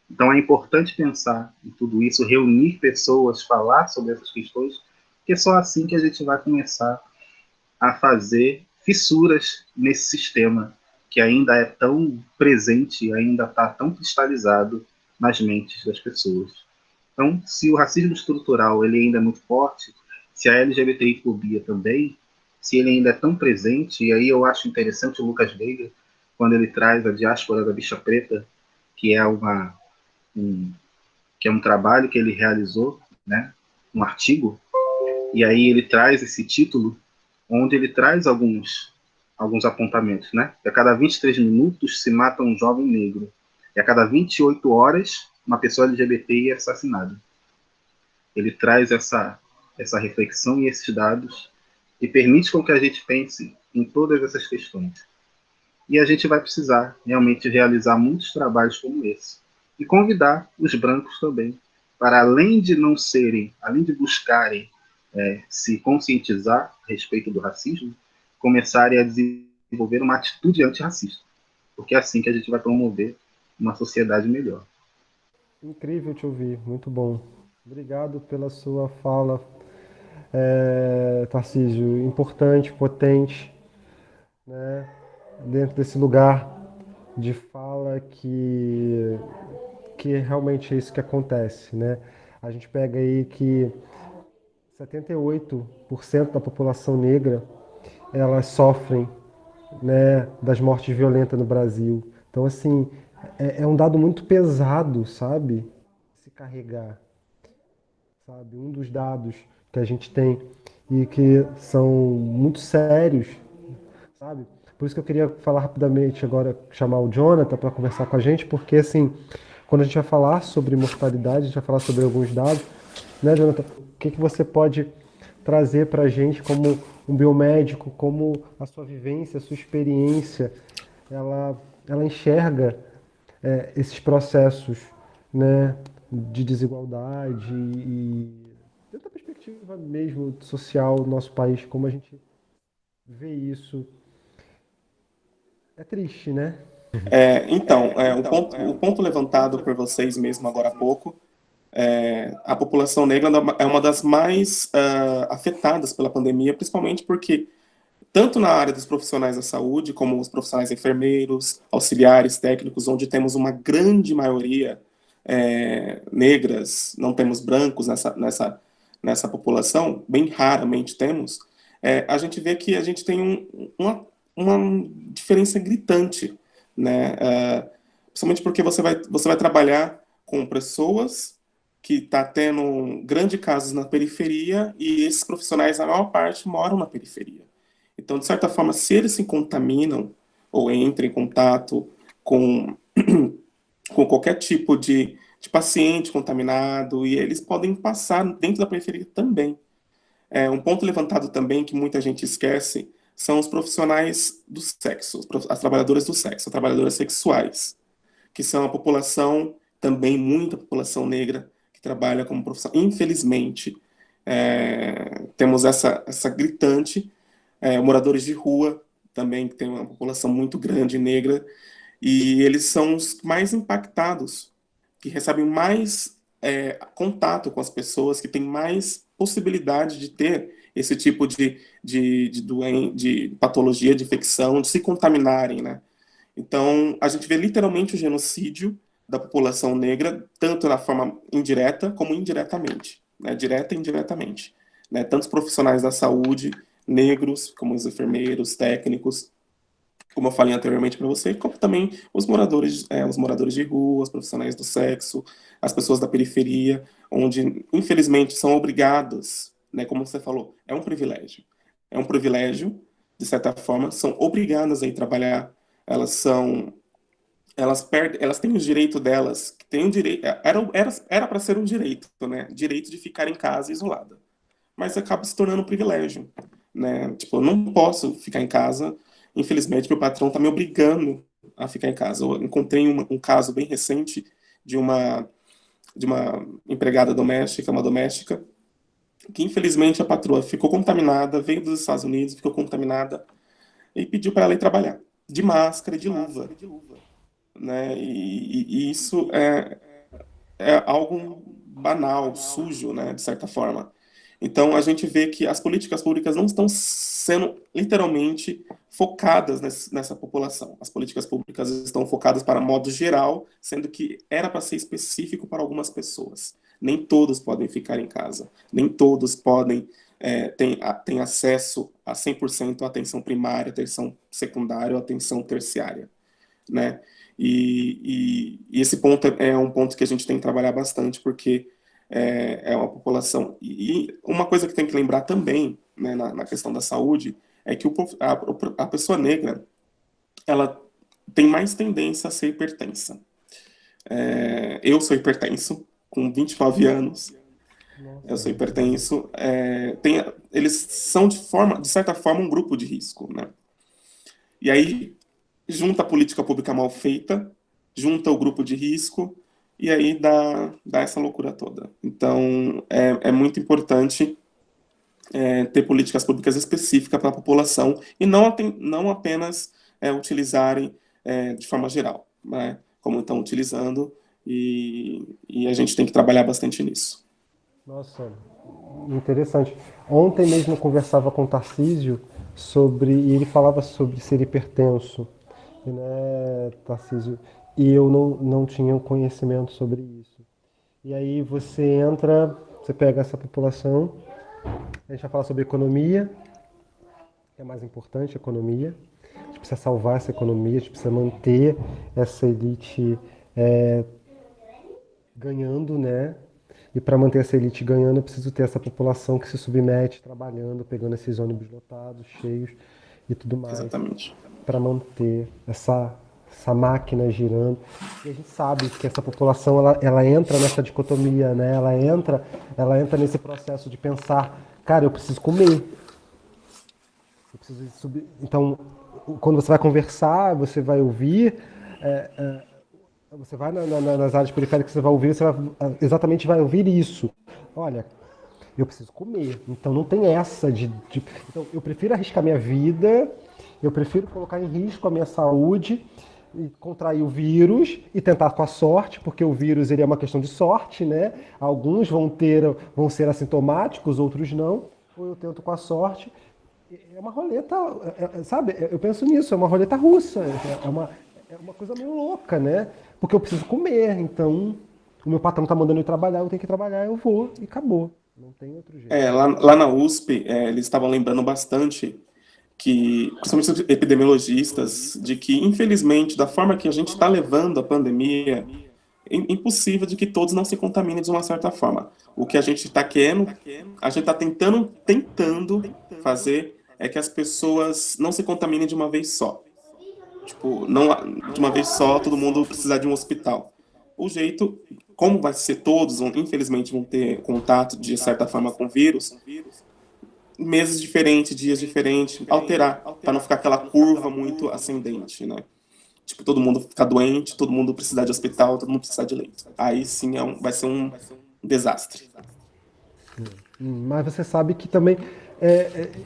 Então é importante pensar em tudo isso, reunir pessoas, falar sobre essas questões, porque é só assim que a gente vai começar a fazer fissuras nesse sistema que ainda é tão presente, ainda está tão cristalizado nas mentes das pessoas. Então, se o racismo estrutural ele ainda é muito forte, se a LGBTI-fobia também, se ele ainda é tão presente, e aí eu acho interessante o Lucas Veiga, quando ele traz a diáspora da bicha preta, que é um trabalho que ele realizou, né, um artigo, e aí ele traz esse título, onde ele traz alguns apontamentos, né? A cada 23 minutos se mata um jovem negro, e a cada 28 horas uma pessoa LGBT é assassinada. Ele traz essa reflexão e esses dados e permite com que a gente pense em todas essas questões. E a gente vai precisar realmente realizar muitos trabalhos como esse. E convidar os brancos também, para além de buscarem se conscientizar a respeito do racismo, começarem a desenvolver uma atitude antirracista. Porque é assim que a gente vai promover uma sociedade melhor. Incrível te ouvir, muito bom. Obrigado pela sua fala, Tarcísio, importante, potente, né? dentro desse lugar de fala que realmente é isso que acontece, né? A gente pega aí que 78% da população negra, elas sofrem, né, das mortes violentas no Brasil. Então, assim, é um dado muito pesado, sabe? Se carregar, sabe? Um dos dados que a gente tem e que são muito sérios, sabe? Por isso que eu queria falar rapidamente agora, chamar o Jonathan para conversar com a gente, porque, assim, quando a gente vai falar sobre mortalidade, a gente vai falar sobre alguns dados, né, Jonathan? O que que você pode trazer para a gente como um biomédico, como a sua vivência, a sua experiência, ela enxerga esses processos, né, de desigualdade e dentro da perspectiva mesmo social do nosso país, como a gente vê isso. É triste, né? O ponto levantado por vocês mesmo agora há pouco, a população negra é uma das mais afetadas pela pandemia, principalmente porque, tanto na área dos profissionais da saúde, como os profissionais enfermeiros, auxiliares, técnicos, onde temos uma grande maioria negras, não temos brancos nessa população, bem raramente temos, a gente vê que a gente tem uma diferença gritante, né? Principalmente porque você vai trabalhar com pessoas que está tendo grandes casos na periferia e esses profissionais, a maior parte, moram na periferia. Então, de certa forma, se eles se contaminam ou entram em contato com, com qualquer tipo de paciente contaminado, e eles podem passar dentro da periferia também. Um ponto levantado também que muita gente esquece são os profissionais do sexo, as trabalhadoras do sexo, as trabalhadoras sexuais, que são a população, também muita população negra, que trabalha como profissão. Infelizmente, temos essa gritante, moradores de rua, também que tem uma população muito grande negra, e eles são os mais impactados, que recebem mais contato com as pessoas, que têm mais possibilidade de ter esse tipo de patologia, de infecção, de se contaminarem, né? Então, a gente vê literalmente o genocídio da população negra, tanto na forma indireta como indiretamente, né? Direta e indiretamente, né? Tanto os profissionais da saúde, negros, como os enfermeiros, técnicos, como eu falei anteriormente para você, como também os moradores de rua, os profissionais do sexo, as pessoas da periferia, onde, infelizmente, são obrigadas, né, como você falou, é um privilégio. É um privilégio, de certa forma, são obrigadas a ir trabalhar, elas têm o direito delas, que têm o direito, era para ser um direito, né, direito de ficar em casa isolada, mas acaba se tornando um privilégio, né, tipo, eu não posso ficar em casa. Infelizmente, meu patrão está me obrigando a ficar em casa. Eu encontrei um caso bem recente de uma empregada doméstica, uma doméstica, que infelizmente a patroa ficou contaminada, veio dos Estados Unidos, ficou contaminada e pediu para ela ir trabalhar, de máscara e de luva, né? E isso é algo banal, sujo, né, de certa forma. Então, a gente vê que as políticas públicas não estão sendo literalmente focadas nessa população. As políticas públicas estão focadas para modo geral, sendo que era para ser específico para algumas pessoas. Nem todos podem ficar em casa, nem todos podem ter acesso a 100% à atenção primária, atenção secundária ou atenção terciária, né? E esse ponto é um ponto que a gente tem que trabalhar bastante, porque é uma população. E uma coisa que tem que lembrar também, né, na questão da saúde, é que a pessoa negra, ela tem mais tendência a ser hipertensa. Eu sou hipertenso, com 29 anos. Eu sou hipertenso. Eles são, de certa forma, um grupo de risco, né? E aí, junta a política pública mal feita, junta o grupo de risco, e aí dá essa loucura toda. Então, é muito importante ter políticas públicas específicas para a população e não apenas utilizarem de forma geral, né, como estão utilizando, e a gente tem que trabalhar bastante nisso. Nossa, interessante. Ontem mesmo eu conversava com o Tarcísio e ele falava sobre ser hipertenso, né, Tarcísio? E eu não tinha um conhecimento sobre isso. E aí você pega essa população, a gente vai falar sobre economia, que é mais importante, economia. A gente precisa salvar essa economia, a gente precisa manter essa elite ganhando, né? E para manter essa elite ganhando, eu preciso ter essa população que se submete, trabalhando, pegando esses ônibus lotados, cheios e tudo mais, Exatamente. para manter essa máquina girando. E a gente sabe que essa população ela entra nessa dicotomia, né? Ela entra nesse processo de pensar, cara, eu preciso comer. Eu preciso subir. Então, quando você vai conversar, você vai ouvir, você vai nas áreas periféricas, você vai ouvir, exatamente vai ouvir isso. Olha, eu preciso comer. Então não tem essa Então eu prefiro arriscar minha vida, eu prefiro colocar em risco a minha saúde e contrair o vírus e tentar com a sorte, porque o vírus ele é uma questão de sorte, né? Alguns vão ser assintomáticos, outros não. Ou eu tento com a sorte. É uma roleta, sabe? Eu penso nisso, é uma roleta russa. É uma coisa meio louca, né? Porque eu preciso comer, então o meu patrão tá mandando eu trabalhar, eu tenho que trabalhar, eu vou e acabou. Não tem outro jeito. Lá na USP, eles estavam lembrando bastante que, principalmente os epidemiologistas, de que, infelizmente, da forma que a gente está levando a pandemia, é impossível de que todos não se contaminem de uma certa forma. O que a gente está querendo, a gente está tentando fazer é que as pessoas não se contaminem de uma vez só. Tipo, não de uma vez só todo mundo precisar de um hospital. O jeito, como vai ser todos, infelizmente vão ter contato de certa forma com o vírus, meses diferentes, dias diferentes, alterar, para não ficar aquela curva muito ascendente, né? Tipo, todo mundo ficar doente, todo mundo precisar de hospital, todo mundo precisar de leito. Aí sim vai ser um desastre. Mas você sabe que também,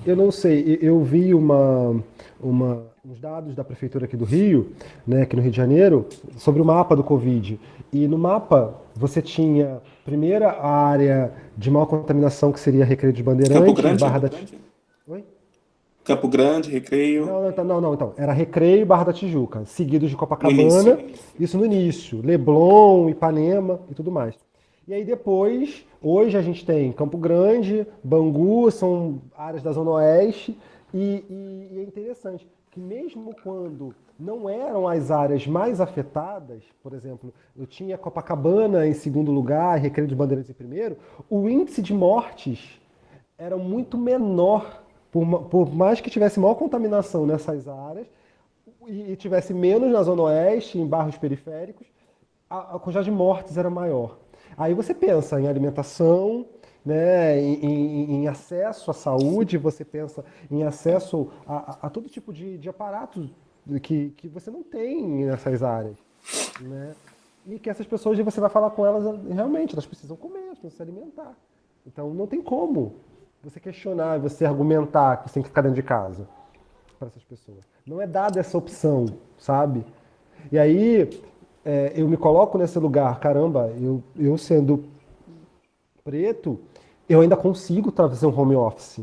eu não sei, eu vi uns dados da prefeitura aqui do Rio, né, aqui no Rio de Janeiro, sobre o mapa do Covid. E no mapa você tinha, primeiro, a área de maior contaminação, que seria Recreio dos Bandeirantes, Campo Grande? Barra da Tijuca. Oi? Campo Grande, Recreio. Não, então. Era Recreio e Barra da Tijuca, seguidos de Copacabana, início. isso no início. Leblon, Ipanema e tudo mais. E aí depois, hoje a gente tem Campo Grande, Bangu, são áreas da Zona Oeste, e é interessante que mesmo quando não eram as áreas mais afetadas, por exemplo, eu tinha Copacabana em segundo lugar, Recreio dos Bandeirantes em primeiro, o índice de mortes era muito menor, por mais que tivesse maior contaminação nessas áreas, e tivesse menos na Zona Oeste, em bairros periféricos, a quantidade de mortes era maior. Aí você pensa em alimentação, né, em acesso à saúde, você pensa em acesso a todo tipo de aparatos que você não tem nessas áreas, né? E que essas pessoas, você vai falar com elas, realmente, elas precisam comer, elas precisam se alimentar. Então não tem como você questionar, você argumentar que você tem que ficar dentro de casa para essas pessoas. Não é dada essa opção, sabe? E aí eu me coloco nesse lugar, caramba, eu sendo preto, eu ainda consigo fazer um home office.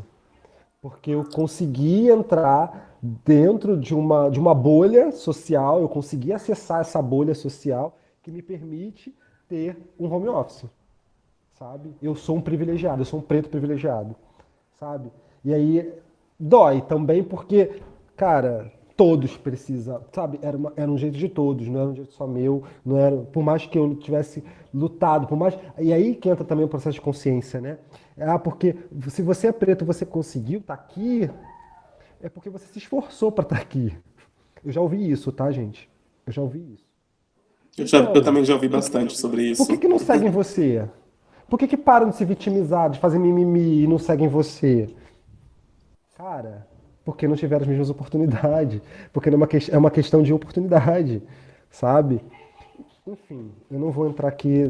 Porque eu consegui entrar dentro de uma bolha social, eu consegui acessar essa bolha social que me permite ter um home office, sabe? Eu sou um privilegiado, eu sou um preto privilegiado, sabe? E aí dói também porque, cara, todos precisam, sabe? Era um jeito de todos, não era um jeito só meu, não era, por mais que eu tivesse lutado, e aí que entra também o processo de consciência, né? Porque se você é preto, você conseguiu estar aqui, é porque você se esforçou para estar aqui. Eu já ouvi isso, tá, gente? Eu já ouvi isso. Eu também já ouvi bastante sobre isso. Por que não seguem você? Por que param de se vitimizar, de fazer mimimi e não seguem você? Cara, porque não tiveram as mesmas oportunidades. Porque é uma questão de oportunidade, sabe? Enfim, eu não vou entrar aqui,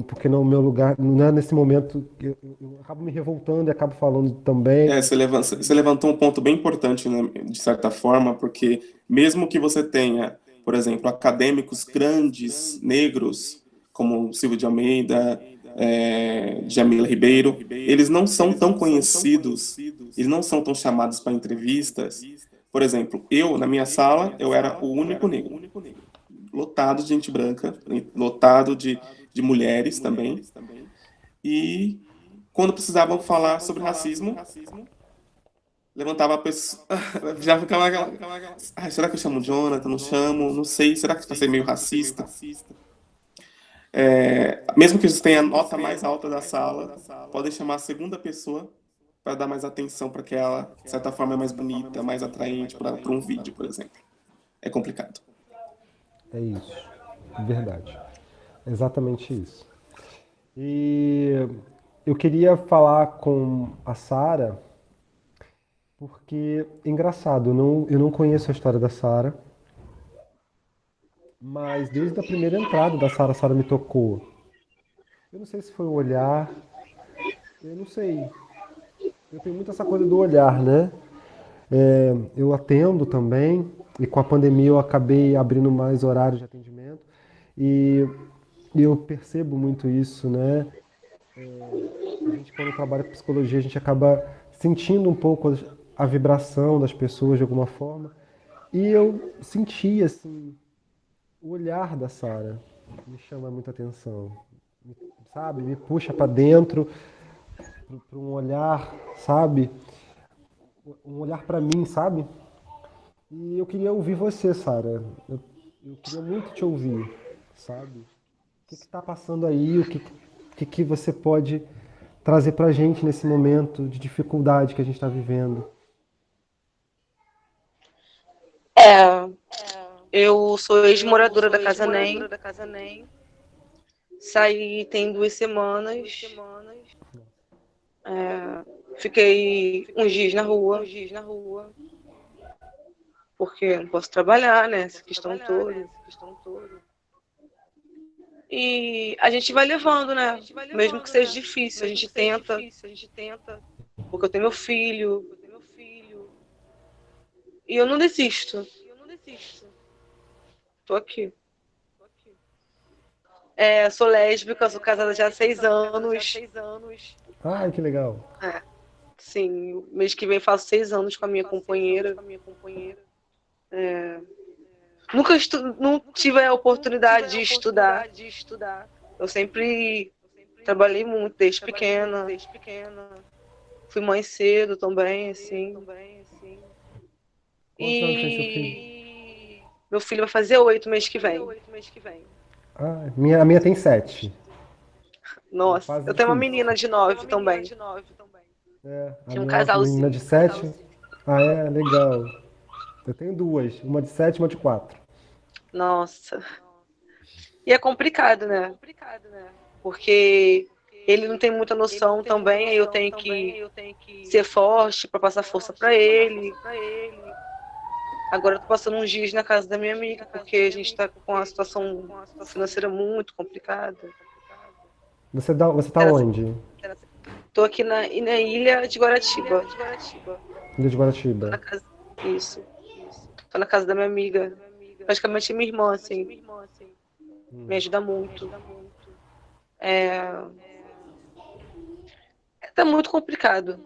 porque no meu lugar, não é nesse momento, eu acabo me revoltando e acabo falando também. Você levantou um ponto bem importante, né, de certa forma, porque mesmo que você tenha, por exemplo, acadêmicos grandes, negros, como Silvio de Almeida, Jamila Ribeiro, eles não são tão conhecidos, eles não são tão chamados para entrevistas. Por exemplo, eu, na minha sala, eu era o único negro, lotado de gente branca, lotado de mulheres também. E quando precisavam falar sobre racismo, levantava a pessoa, já ficava aquela, será que eu chamo Jonathan? Não chamo, não sei, será que vai ser meio racista? Mesmo que eles tenham a nota mais alta da sala, podem chamar a segunda pessoa para dar mais atenção para que ela, de certa forma, é mais bonita, mais atraente para um vídeo, por exemplo. É complicado. É isso, verdade. Exatamente isso. E eu queria falar com a Sara, porque, engraçado, eu não conheço a história da Sara, mas desde a primeira entrada da Sara, a Sara me tocou. Eu não sei se foi o olhar, eu não sei. Eu tenho muito essa coisa do olhar, né? Eu atendo também, e com a pandemia eu acabei abrindo mais horários de atendimento, e eu percebo muito isso, né? A gente, quando trabalha com psicologia, a gente acaba sentindo um pouco a vibração das pessoas de alguma forma. E eu senti, assim, o olhar da Sara me chama muita atenção, sabe? Me puxa para dentro, para um olhar, sabe? Um olhar para mim, sabe? E eu queria ouvir você, Sara. Eu queria muito te ouvir, sabe? O que está passando aí? O que você pode trazer para a gente nesse momento de dificuldade que a gente está vivendo? Eu sou ex-moradora da Casa NEM. Saí tem 2 semanas. Fiquei uns dias na rua. Porque não posso trabalhar, né? Essa questão toda. E a gente vai levando, né? Mesmo que seja difícil, a gente tenta. Porque eu tenho meu filho. E eu não desisto. Tô aqui. Sou lésbica, sou casada já há 6 anos. Ai, que legal. Sim, mês que vem faço 6 anos com a minha companheira. Nunca não tive a oportunidade de estudar. Eu sempre trabalhei muito, desde pequena. Fui mãe cedo também, assim. Quantos anos tem seu filho? E meu filho vai fazer 8 mês que vem. Ah, a minha tem 7. Nossa, Fase eu tenho uma difícil. menina de 9 também. A Tinha um minha menina casalzinho. de 7. Ah, é? Legal. Eu tenho 2, uma de 7 e uma de 4. Nossa. E é complicado, né? Porque ele não tem muita noção também, aí eu tenho que ser forte para passar força para ele. Agora eu tô passando uns dias na casa da minha amiga, porque a gente tá com uma situação financeira muito complicada. Você tá onde? Tô aqui na ilha de Guaratiba. Ilha de Tô Guaratiba. na casa... Isso. Tô na casa da minha amiga. Praticamente minha irmã, assim. Me ajuda muito. Tá muito complicado,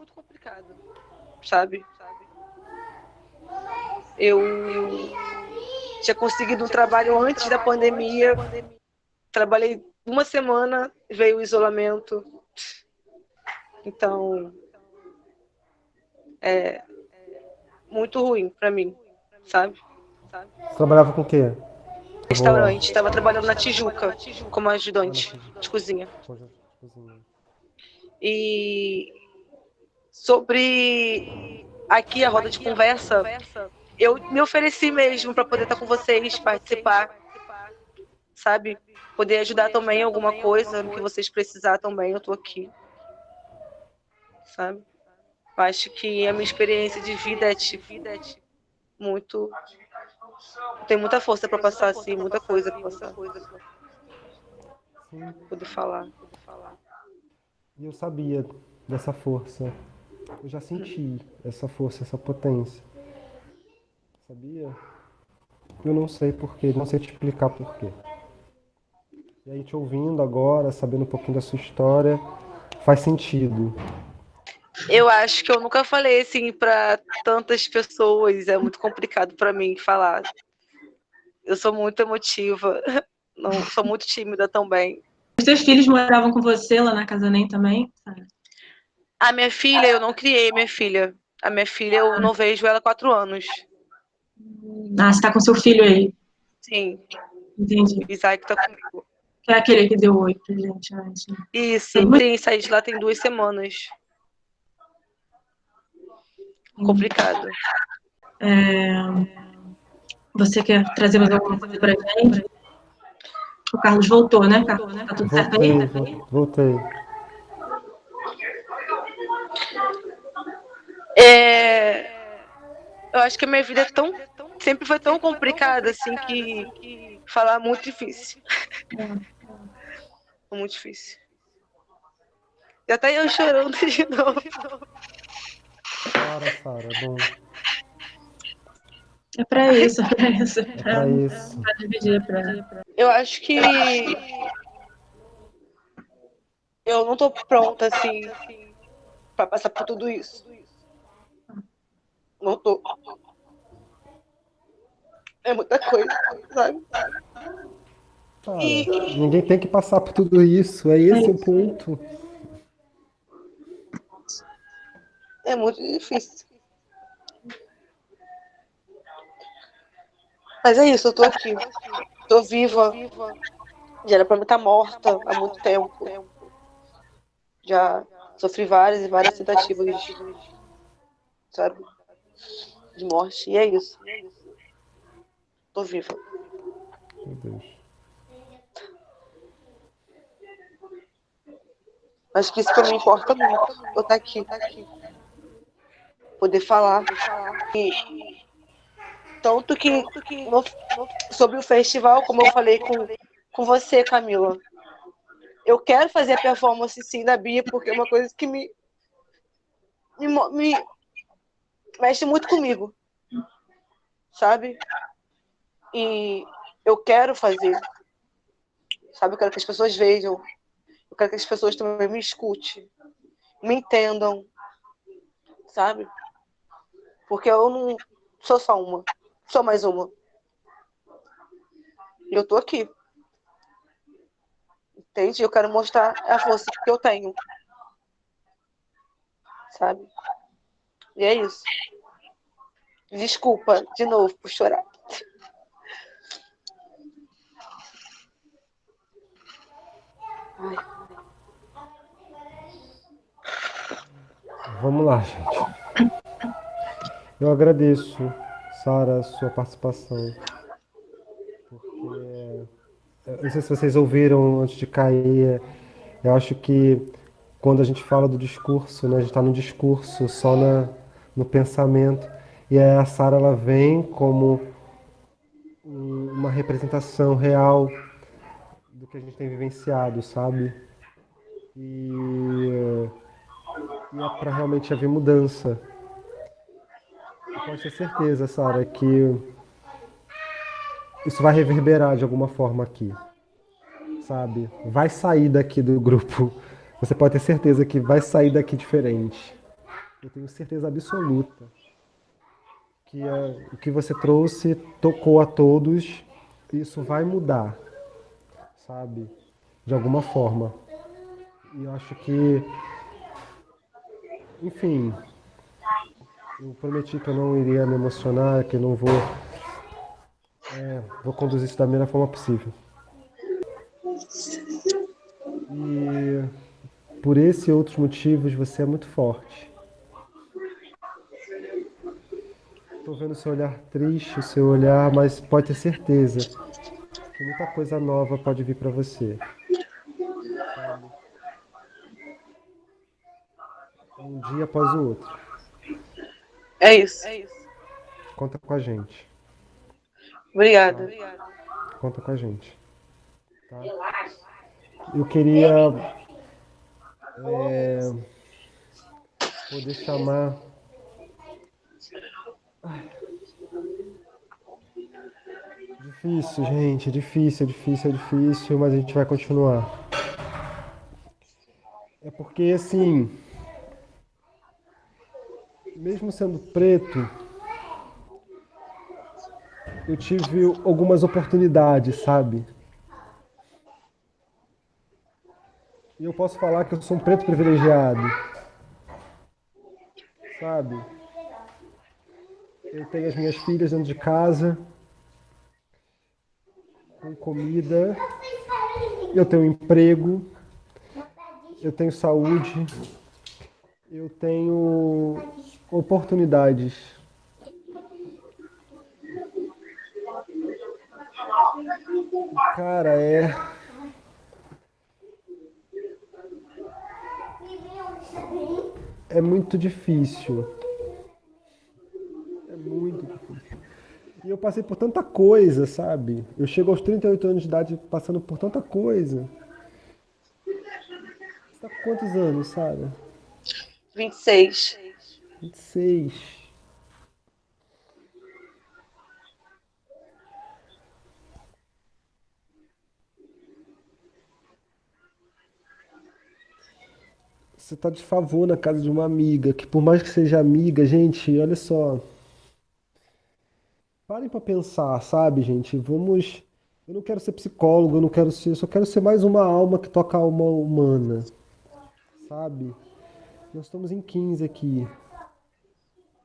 sabe? Eu tinha conseguido um trabalho antes da pandemia. Trabalhei 1 semana, veio o isolamento. Então, é muito ruim pra mim, sabe? Você trabalhava com o quê? Restaurante, estava trabalhando na Tijuca como ajudante de cozinha. E sobre aqui a roda de conversa, eu me ofereci mesmo para poder estar com vocês, participar, sabe? Poder ajudar também em alguma coisa no que vocês precisar também, eu tô aqui, sabe? Eu acho que a minha experiência de vida é muito... Tem muita força para passar, assim, muita coisa para passar. Sim. Poder falar. E eu sabia dessa força. Eu já senti essa força, essa potência. Sabia? Eu não sei porquê, não sei te explicar porquê. E a gente ouvindo agora, sabendo um pouquinho da sua história, faz sentido. Eu acho que eu nunca falei assim para tantas pessoas, é muito complicado para mim falar. Eu sou muito emotiva, não sou muito tímida também. Os seus filhos moravam com você lá na Casa Nem também? A minha filha, eu não criei minha filha. A minha filha, eu não vejo ela há 4 anos. Ah, você tá com seu filho aí. Sim, Entendi. Isaac tá comigo. Que é aquele que deu oi pra gente antes. Né? Isso, sim, saí de lá tem 2 semanas. Complicado. Você quer trazer mais alguma coisa pra gente? O Carlos voltou, né, Carlos? Tá tudo certo aí? Voltei. Eu acho que a minha vida sempre foi tão complicada, assim, que falar é muito difícil. Muito difícil. E até eu chorando de novo. Sara, é bom. É pra isso, é pra isso. É pra isso. Pra dividir, Eu acho que eu não tô pronta, assim, pra passar por tudo isso. Não tô. É muita coisa, sabe? Cara, ninguém tem que passar por tudo isso, é esse o ponto. É muito difícil. Mas é isso, eu tô aqui. Tô viva. Já era pra mim estar morta há muito tempo. Já sofri várias e várias tentativas, sabe? De morte. E é isso. Tô viva. Meu Deus. Acho que isso pra mim importa muito. Eu estar aqui. Poder falar. E tanto que sobre o festival, como eu falei com você, Camila. Eu quero fazer a performance sim da Bia, porque é uma coisa que me mexe muito comigo. Sabe? E eu quero fazer. Sabe? Eu quero que as pessoas vejam. Eu quero que as pessoas também me escutem. Me entendam. Sabe? Porque eu não sou só uma. Sou mais uma. E eu tô aqui. Entende? Eu quero mostrar a força que eu tenho. Sabe? E é isso. Desculpa de novo por chorar. Ai. Vamos lá, gente. Eu agradeço, Sara, a sua participação. Porque eu não sei se vocês ouviram antes de cair. Eu acho que quando a gente fala do discurso, né, a gente está no discurso, só no pensamento. E aí a Sara, ela vem como uma representação real do que a gente tem vivenciado, sabe? E é para realmente haver mudança. E pode ter certeza, Sara, que isso vai reverberar de alguma forma aqui, sabe? Vai sair daqui do grupo. Você pode ter certeza que vai sair daqui diferente. Eu tenho certeza absoluta que o que você trouxe tocou a todos e isso vai mudar, sabe? De alguma forma. E eu acho que, enfim, eu prometi que eu não iria me emocionar, que eu não vou conduzir isso da melhor forma possível. E por esse e outros motivos você é muito forte. Estou vendo o seu olhar triste, o seu olhar, mas pode ter certeza que muita coisa nova pode vir para você. Sabe? Um dia após o outro. É isso. Conta com a gente. Obrigada. Tá? Conta com a gente. Tá? Eu queria poder chamar. Difícil, gente, é difícil, mas a gente vai continuar. É porque, assim, mesmo sendo preto, eu tive algumas oportunidades, sabe? E eu posso falar que eu sou um preto privilegiado, sabe? Eu tenho as minhas filhas dentro de casa, com comida, eu tenho emprego, eu tenho saúde, eu tenho oportunidades. Cara, é muito difícil. É muito difícil. E eu passei por tanta coisa, sabe? Eu chego aos 38 anos de idade passando por tanta coisa. Você tá com quantos anos, Sara? 26. 26. Você tá de favor na casa de uma amiga, que por mais que seja amiga, gente, olha só. Parem pra pensar, sabe, gente? Vamos. Eu não quero ser psicólogo, eu não quero ser. Eu só quero ser mais uma alma que toca a alma humana, sabe? Nós estamos em 15 aqui.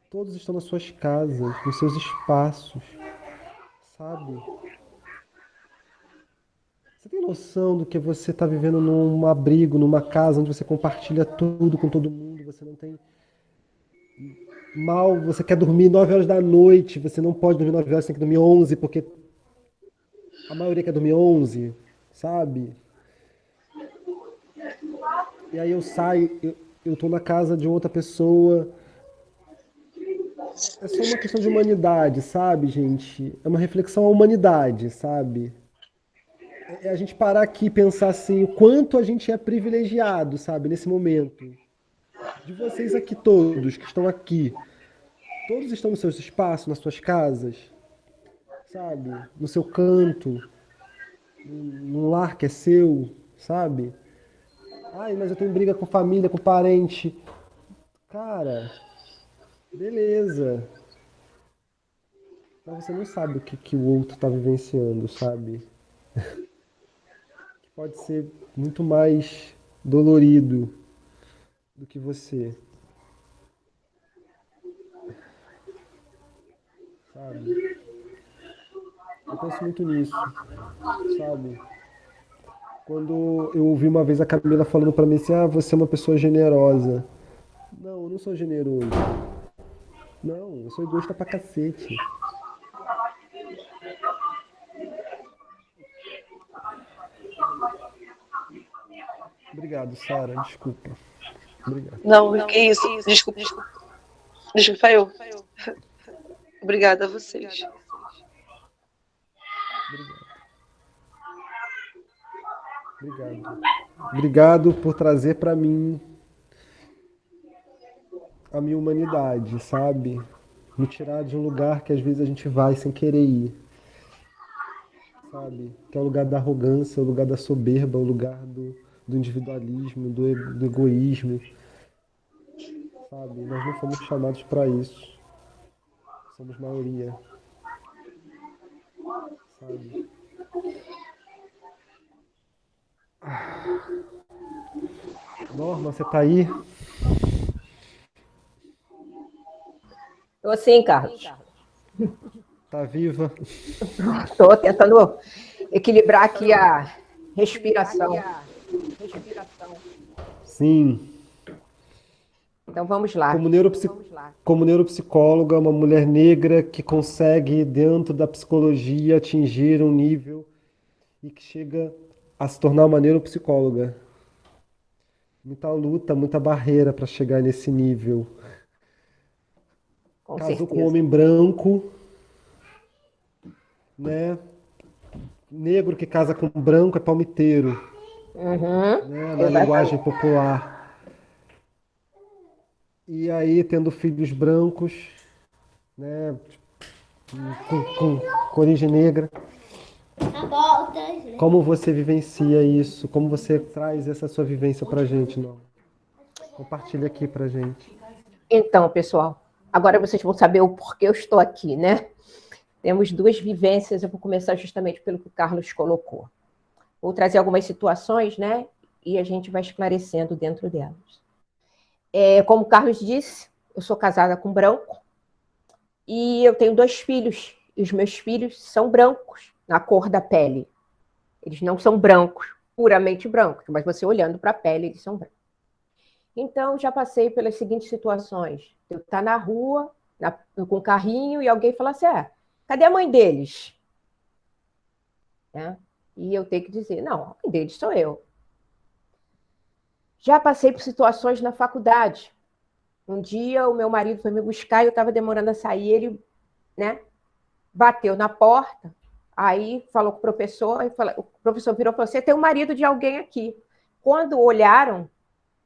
Todos estão nas suas casas, nos seus espaços, sabe? Você tem noção do que você está vivendo num abrigo, numa casa onde você compartilha tudo com todo mundo, você não tem mal, você quer dormir 9 horas da noite, você não pode dormir 9 horas, você tem que dormir 11, porque a maioria quer dormir 11, sabe? E aí eu saio, eu tô na casa de outra pessoa. É só uma questão de humanidade, sabe, gente? É uma reflexão à humanidade, sabe? É a gente parar aqui e pensar assim, o quanto a gente é privilegiado, sabe, nesse momento. De vocês aqui todos que estão aqui, todos estão nos seus espaços, nas suas casas, sabe? No seu canto, num lar que é seu, sabe? Ai, mas eu tenho briga com família, com parente. Cara, beleza. Mas você não sabe o que o outro tá vivenciando, sabe? Que pode ser muito mais dolorido do que você, sabe? Eu penso muito nisso, sabe? Quando eu ouvi uma vez a Camila falando pra mim assim, ah, você é uma pessoa generosa. Não, eu não sou generoso. Não, eu sou egoísta pra cacete. Obrigado, Sara, desculpa. Obrigado. Não, que isso. Desculpa. Desculpa eu. Obrigada a vocês. Obrigado. Obrigado por trazer pra mim a minha humanidade, sabe? Me tirar de um lugar que às vezes a gente vai sem querer ir, sabe? Que é o lugar da arrogância, o lugar da soberba, o lugar do individualismo, do egoísmo, sabe? Nós não fomos chamados para isso. Somos maioria, sabe? Norma, você tá aí? Tô sim, Carlos. Tá viva? Estou tentando equilibrar aqui a respiração. Sim. Então vamos lá. Como neuropsicóloga, uma mulher negra que consegue, dentro da psicologia, atingir um nível e que chega a se tornar uma neuropsicóloga. Muita luta, muita barreira para chegar nesse nível. Com Casou com um certeza. homem branco, né? Negro que casa com branco é palmiteiro, Uhum, né? Na exatamente. linguagem popular. E aí, tendo filhos brancos, né? com origem negra. Como você vivencia isso? Como você traz essa sua vivência para a gente, Norma? Compartilha aqui para a gente. Então, pessoal, agora vocês vão saber o porquê eu estou aqui, né? Temos duas vivências, eu vou começar justamente pelo que o Carlos colocou. Vou trazer algumas situações, né? E a gente vai esclarecendo dentro delas. Como o Carlos disse, eu sou casada com branco e eu tenho 2 filhos. E os meus filhos são brancos, na cor da pele. Eles não são brancos, puramente brancos, mas você olhando para a pele, eles são brancos. Então, já passei pelas seguintes situações. Eu estar na rua, com um carrinho, e alguém falar assim, cadê a mãe deles? Né? E eu tenho que dizer, não, a mãe deles sou eu. Já passei por situações na faculdade. Um dia, o meu marido foi me buscar e eu estava demorando a sair, ele, né, bateu na porta, aí falou com o professor, o professor virou e falou, você tem o marido de alguém aqui. Quando olharam,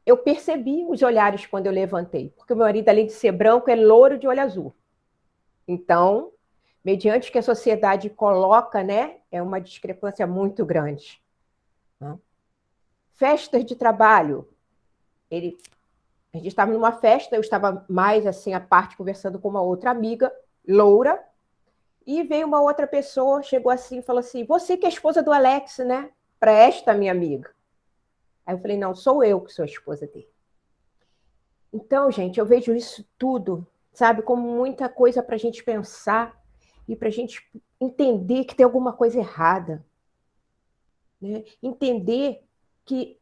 eu percebi os olhares quando eu levantei, porque o meu marido, além de ser branco, é louro de olho azul. Então, mediante o que a sociedade coloca, né, é uma discrepância muito grande. Festas de trabalho. A gente estava numa festa, eu estava mais assim à parte conversando com uma outra amiga, loura, e veio uma outra pessoa, chegou assim e falou assim, você que é a esposa do Alex, né? Para esta minha amiga. Aí eu falei, não, sou eu que sou a esposa dele. Então, gente, eu vejo isso tudo, sabe, como muita coisa para a gente pensar e para a gente entender que tem alguma coisa errada. Né? Entender que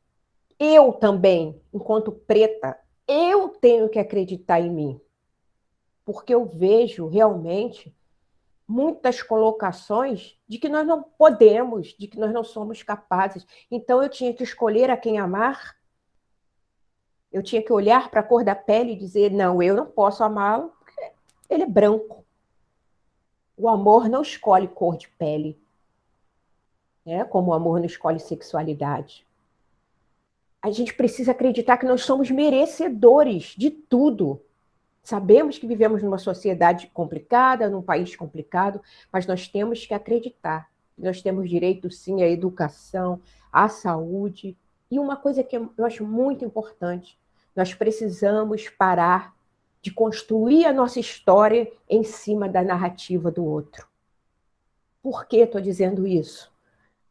eu também, enquanto preta, eu tenho que acreditar em mim. Porque eu vejo realmente muitas colocações de que nós não podemos, de que nós não somos capazes. Então eu tinha que escolher a quem amar, eu tinha que olhar para a cor da pele e dizer, não, eu não posso amá-lo, porque ele é branco. O amor não escolhe cor de pele, né? Como o amor não escolhe sexualidade. A gente precisa acreditar que nós somos merecedores de tudo. Sabemos que vivemos numa sociedade complicada, num país complicado, mas nós temos que acreditar. Nós temos direito, sim, à educação, à saúde. E uma coisa que eu acho muito importante, nós precisamos parar de construir a nossa história em cima da narrativa do outro. Por que estou dizendo isso?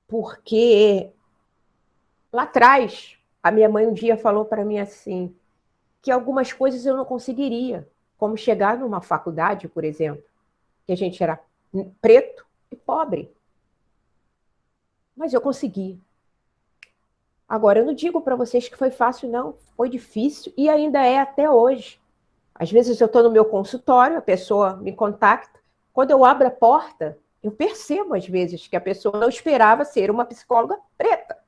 Porque lá atrás, a minha mãe um dia falou para mim assim, que algumas coisas eu não conseguiria, como chegar numa faculdade, por exemplo, que a gente era preto e pobre. Mas eu consegui. Agora, eu não digo para vocês que foi fácil, não. Foi difícil e ainda é até hoje. Às vezes eu estou no meu consultório, a pessoa me contacta. Quando eu abro a porta, eu percebo, às vezes, que a pessoa não esperava ser uma psicóloga preta.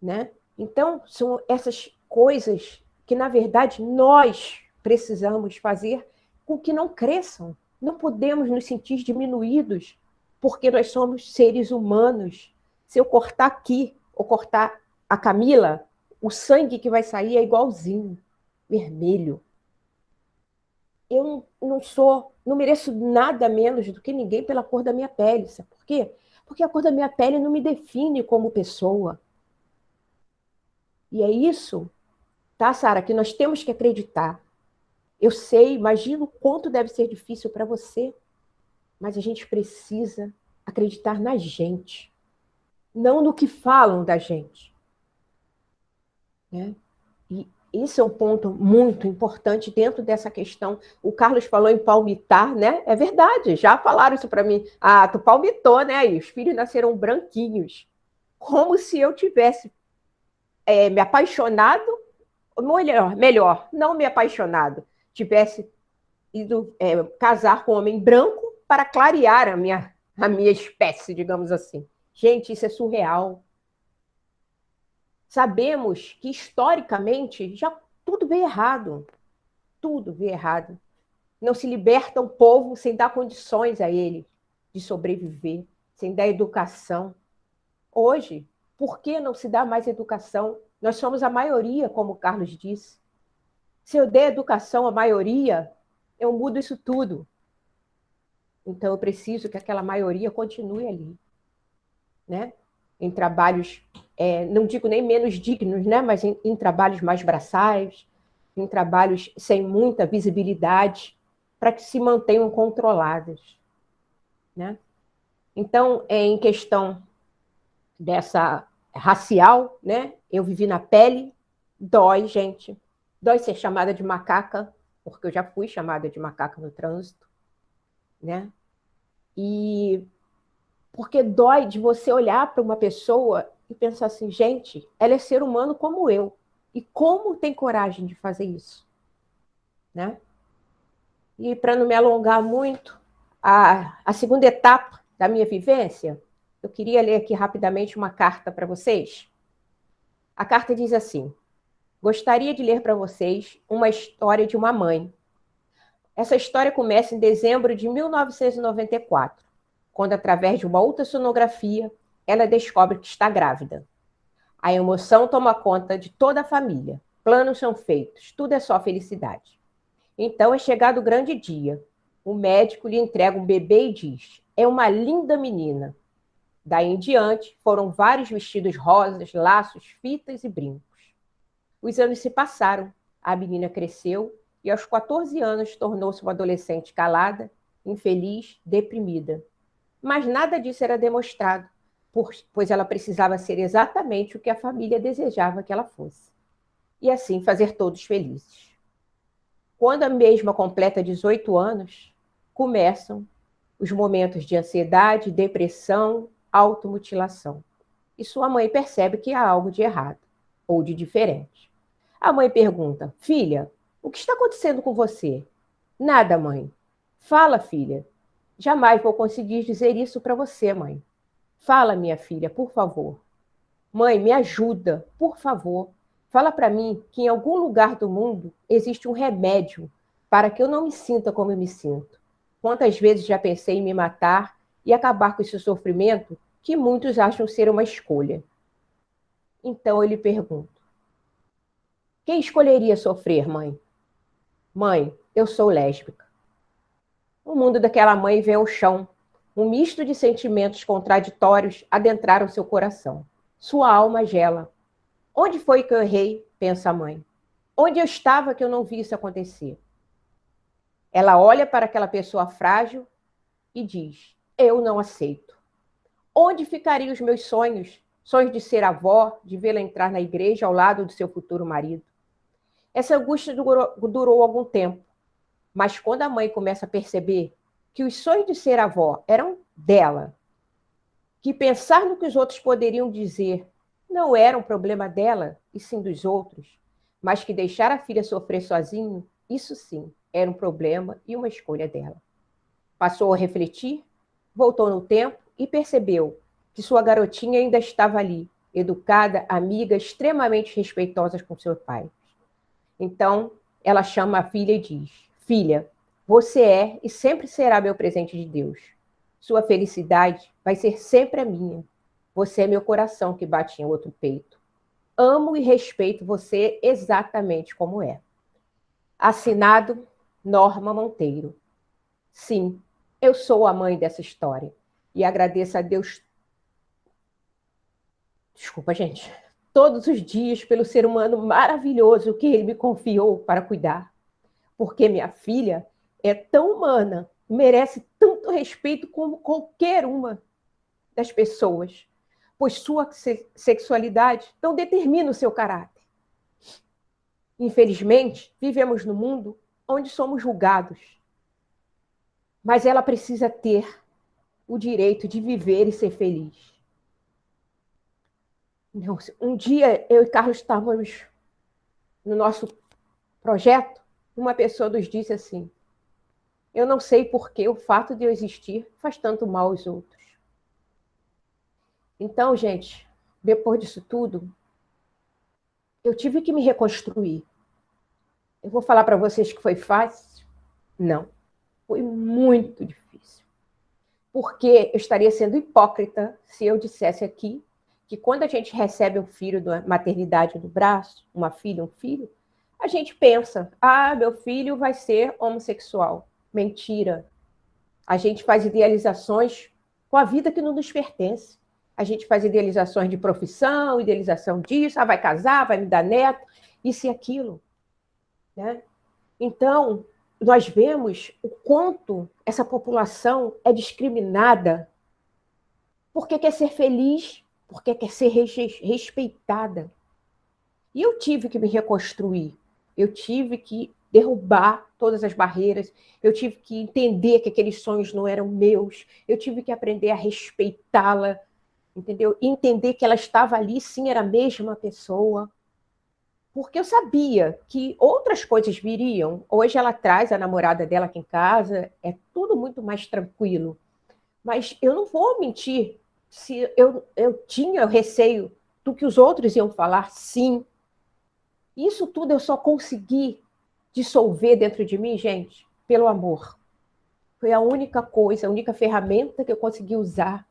Né? Então, são essas coisas que, na verdade, nós precisamos fazer com que não cresçam. Não podemos nos sentir diminuídos, porque nós somos seres humanos. Se eu cortar aqui, ou cortar a Camila, o sangue que vai sair é igualzinho, vermelho. Eu não mereço nada menos do que ninguém pela cor da minha pele. Sabe por quê? Porque a cor da minha pele não me define como pessoa. E é isso, tá, Sara, que nós temos que acreditar. Eu sei, imagino o quanto deve ser difícil para você, mas a gente precisa acreditar na gente, não no que falam da gente. Né? E esse é um ponto muito importante dentro dessa questão. O Carlos falou em palmitar, né? É verdade, já falaram isso para mim. Ah, tu palmitou, né? E os filhos nasceram branquinhos. Como se eu tivesse me apaixonado, melhor, não me apaixonado, tivesse ido casar com um homem branco para clarear a minha espécie, digamos assim. Gente, isso é surreal. Sabemos que, historicamente, já tudo veio errado. Tudo veio errado. Não se liberta o povo sem dar condições a ele de sobreviver, sem dar educação. Hoje, por que não se dá mais educação? Nós somos a maioria, como o Carlos disse. Se eu der educação à maioria, eu mudo isso tudo. Então, eu preciso que aquela maioria continue ali, né? Em trabalhos, não digo nem menos dignos, né? Mas em trabalhos mais braçais, em trabalhos sem muita visibilidade, para que se mantenham controladas, né? Então, em questão dessa racial, né? Eu vivi na pele, dói, gente. Dói ser chamada de macaca, porque eu já fui chamada de macaca no trânsito, né? E porque dói de você olhar para uma pessoa e pensar assim, gente, ela é ser humano como eu. E como tem coragem de fazer isso? Né? E para não me alongar muito, a segunda etapa da minha vivência, eu queria ler aqui rapidamente uma carta para vocês. A carta diz assim: gostaria de ler para vocês uma história de uma mãe. Essa história começa em dezembro de 1994, quando, através de uma ultrassonografia, ela descobre que está grávida. A emoção toma conta de toda a família. Planos são feitos, tudo é só felicidade. Então é chegado o grande dia. O médico lhe entrega um bebê e diz: é uma linda menina. Daí em diante, foram vários vestidos rosas, laços, fitas e brincos. Os anos se passaram, a menina cresceu e aos 14 anos tornou-se uma adolescente calada, infeliz, deprimida. Mas nada disso era demonstrado, pois ela precisava ser exatamente o que a família desejava que ela fosse. E assim fazer todos felizes. Quando a mesma completa 18 anos, começam os momentos de ansiedade, depressão, automutilação. E sua mãe percebe que há algo de errado, ou de diferente. A mãe pergunta: filha, o que está acontecendo com você? Nada, mãe. Fala, filha. Jamais vou conseguir dizer isso para você, mãe. Fala, minha filha, por favor. Mãe, me ajuda, por favor. Fala para mim que em algum lugar do mundo existe um remédio para que eu não me sinta como eu me sinto. Quantas vezes já pensei em me matar e acabar com esse sofrimento que muitos acham ser uma escolha? Então eu lhe pergunto: quem escolheria sofrer, mãe? Mãe, eu sou lésbica. O mundo daquela mãe vem ao chão. Um misto de sentimentos contraditórios adentraram seu coração. Sua alma gela. Onde foi que eu errei? Pensa a mãe. Onde eu estava que eu não vi isso acontecer? Ela olha para aquela pessoa frágil e diz: eu não aceito. Onde ficariam os meus sonhos? Sonhos de ser avó, de vê-la entrar na igreja ao lado do seu futuro marido. Essa angústia durou algum tempo, mas quando a mãe começa a perceber que os sonhos de ser avó eram dela, que pensar no que os outros poderiam dizer não era um problema dela, e sim dos outros, mas que deixar a filha sofrer sozinho, isso sim, era um problema e uma escolha dela. Passou a refletir, voltou no tempo e percebeu que sua garotinha ainda estava ali, educada, amiga, extremamente respeitosa com seu pai. Então, ela chama a filha e diz: filha, você é e sempre será meu presente de Deus. Sua felicidade vai ser sempre a minha. Você é meu coração que bate em outro peito. Amo e respeito você exatamente como é. Assinado Norma Monteiro. Sim, eu sou a mãe dessa história e agradeço a Deus, desculpa, gente, todos os dias pelo ser humano maravilhoso que ele me confiou para cuidar. Porque minha filha é tão humana, merece tanto respeito como qualquer uma das pessoas, pois sua sexualidade não determina o seu caráter. Infelizmente, vivemos num mundo onde somos julgados, mas ela precisa ter o direito de viver e ser feliz. Um dia, eu e Carlos estávamos no nosso projeto, uma pessoa nos disse assim: eu não sei por que o fato de eu existir faz tanto mal aos outros. Então, gente, depois disso tudo, eu tive que me reconstruir. Eu vou falar para vocês que foi fácil? Não. Foi muito difícil. Porque eu estaria sendo hipócrita se eu dissesse aqui que quando a gente recebe um filho da maternidade no braço, uma filha, um filho, a gente pensa: ah, meu filho vai ser homossexual. Mentira. A gente faz idealizações com a vida que não nos pertence. A gente faz idealizações de profissão, idealização disso, vai casar, vai me dar neto, isso e aquilo. Né? Então, nós vemos o quanto essa população é discriminada porque quer ser feliz, porque quer ser respeitada. E eu tive que me reconstruir, eu tive que derrubar todas as barreiras, eu tive que entender que aqueles sonhos não eram meus, eu tive que aprender a respeitá-la, entendeu? E entender que ela estava ali, sim, era a mesma pessoa, porque eu sabia que outras coisas viriam. Hoje ela traz a namorada dela aqui em casa, é tudo muito mais tranquilo. Mas eu não vou mentir, se eu tinha receio do que os outros iam falar, sim. Isso tudo eu só consegui dissolver dentro de mim, gente, pelo amor. Foi a única coisa, a única ferramenta que eu consegui usar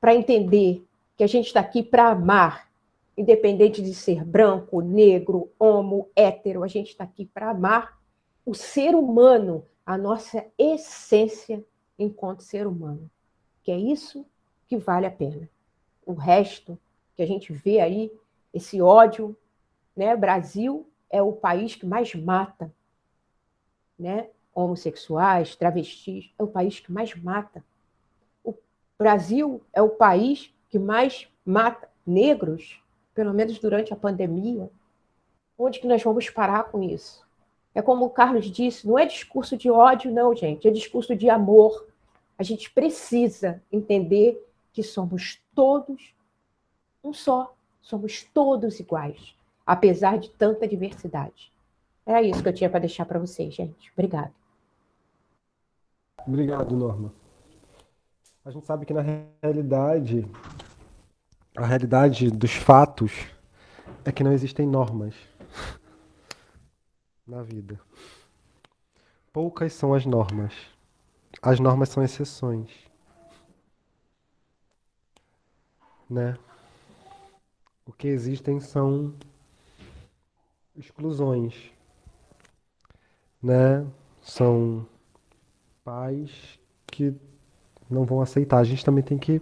para entender que a gente está aqui para amar, independente de ser branco, negro, homo, hétero, a gente está aqui para amar o ser humano, a nossa essência enquanto ser humano. Que é isso que vale a pena. O resto que a gente vê aí, esse ódio, né? Brasil é o país que mais mata, né? Homossexuais, travestis, é o país que mais mata. O Brasil é o país que mais mata negros, pelo menos durante a pandemia. Onde que nós vamos parar com isso? É como o Carlos disse, não é discurso de ódio, não, gente, é discurso de amor. A gente precisa entender que somos todos um só, somos todos iguais, apesar de tanta diversidade. Era isso que eu tinha para deixar para vocês, gente. Obrigada. Obrigado, Norma. A gente sabe que na realidade, a realidade dos fatos é que não existem normas na vida. Poucas são as normas. As normas são exceções. Né? O que existem são exclusões. Né? São pais que não vão aceitar. A gente também tem que,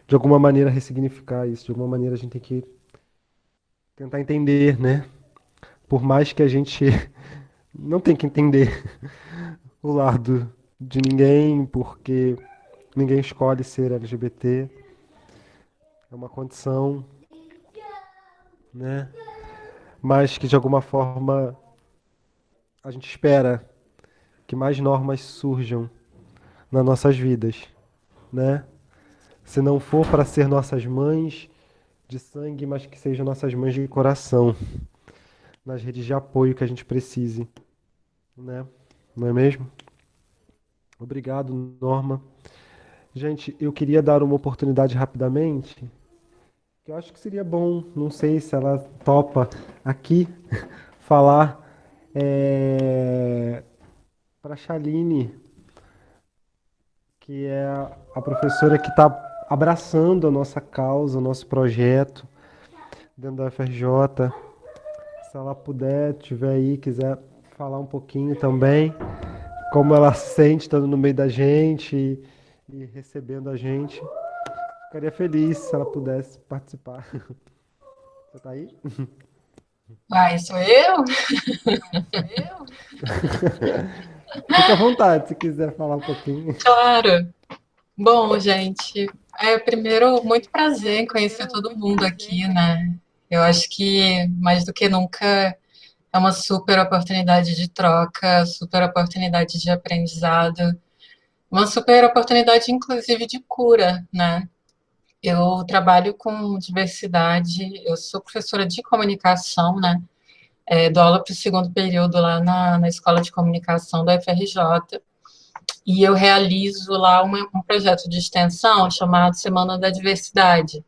de alguma maneira, ressignificar isso. De alguma maneira, a gente tem que tentar entender, né? Por mais que a gente não tem que entender o lado de ninguém, porque ninguém escolhe ser LGBT. É uma condição, né? Mas que, de alguma forma, a gente espera que mais normas surjam nas nossas vidas, né? Se não for para ser nossas mães de sangue, mas que sejam nossas mães de coração, nas redes de apoio que a gente precise, né? Não é mesmo? Obrigado, Norma. Gente, eu queria dar uma oportunidade rapidamente, que eu acho que seria bom, não sei se ela topa aqui, falar para a Chaline, que é a professora que está abraçando a nossa causa, o nosso projeto dentro da UFRJ. Se ela puder, tiver aí, quiser falar um pouquinho também, como ela se sente estando no meio da gente e recebendo a gente. Ficaria feliz se ela pudesse participar. Você tá aí? Vai, sou eu? Fica à vontade, se quiser falar um pouquinho. Claro. Bom, gente, primeiro, muito prazer em conhecer todo mundo aqui, né? Eu acho que, mais do que nunca, é uma super oportunidade de troca, super oportunidade de aprendizado, uma super oportunidade, inclusive, de cura, né? Eu trabalho com diversidade, eu sou professora de comunicação, né? Dou aula para o segundo período lá na Escola de Comunicação da UFRJ, e eu realizo lá um projeto de extensão chamado Semana da Diversidade,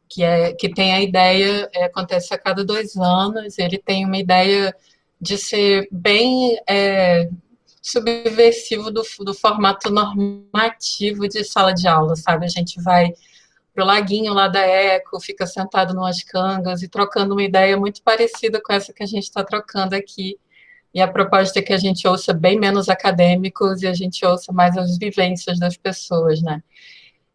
que tem a ideia, acontece a cada 2 anos, ele tem uma ideia de ser bem subversivo do formato normativo de sala de aula, sabe? A gente vai pro laguinho lá da Eco, fica sentado numas cangas e trocando uma ideia muito parecida com essa que a gente está trocando aqui E a proposta é que a gente ouça bem menos acadêmicos e a gente ouça mais as vivências das pessoas, né?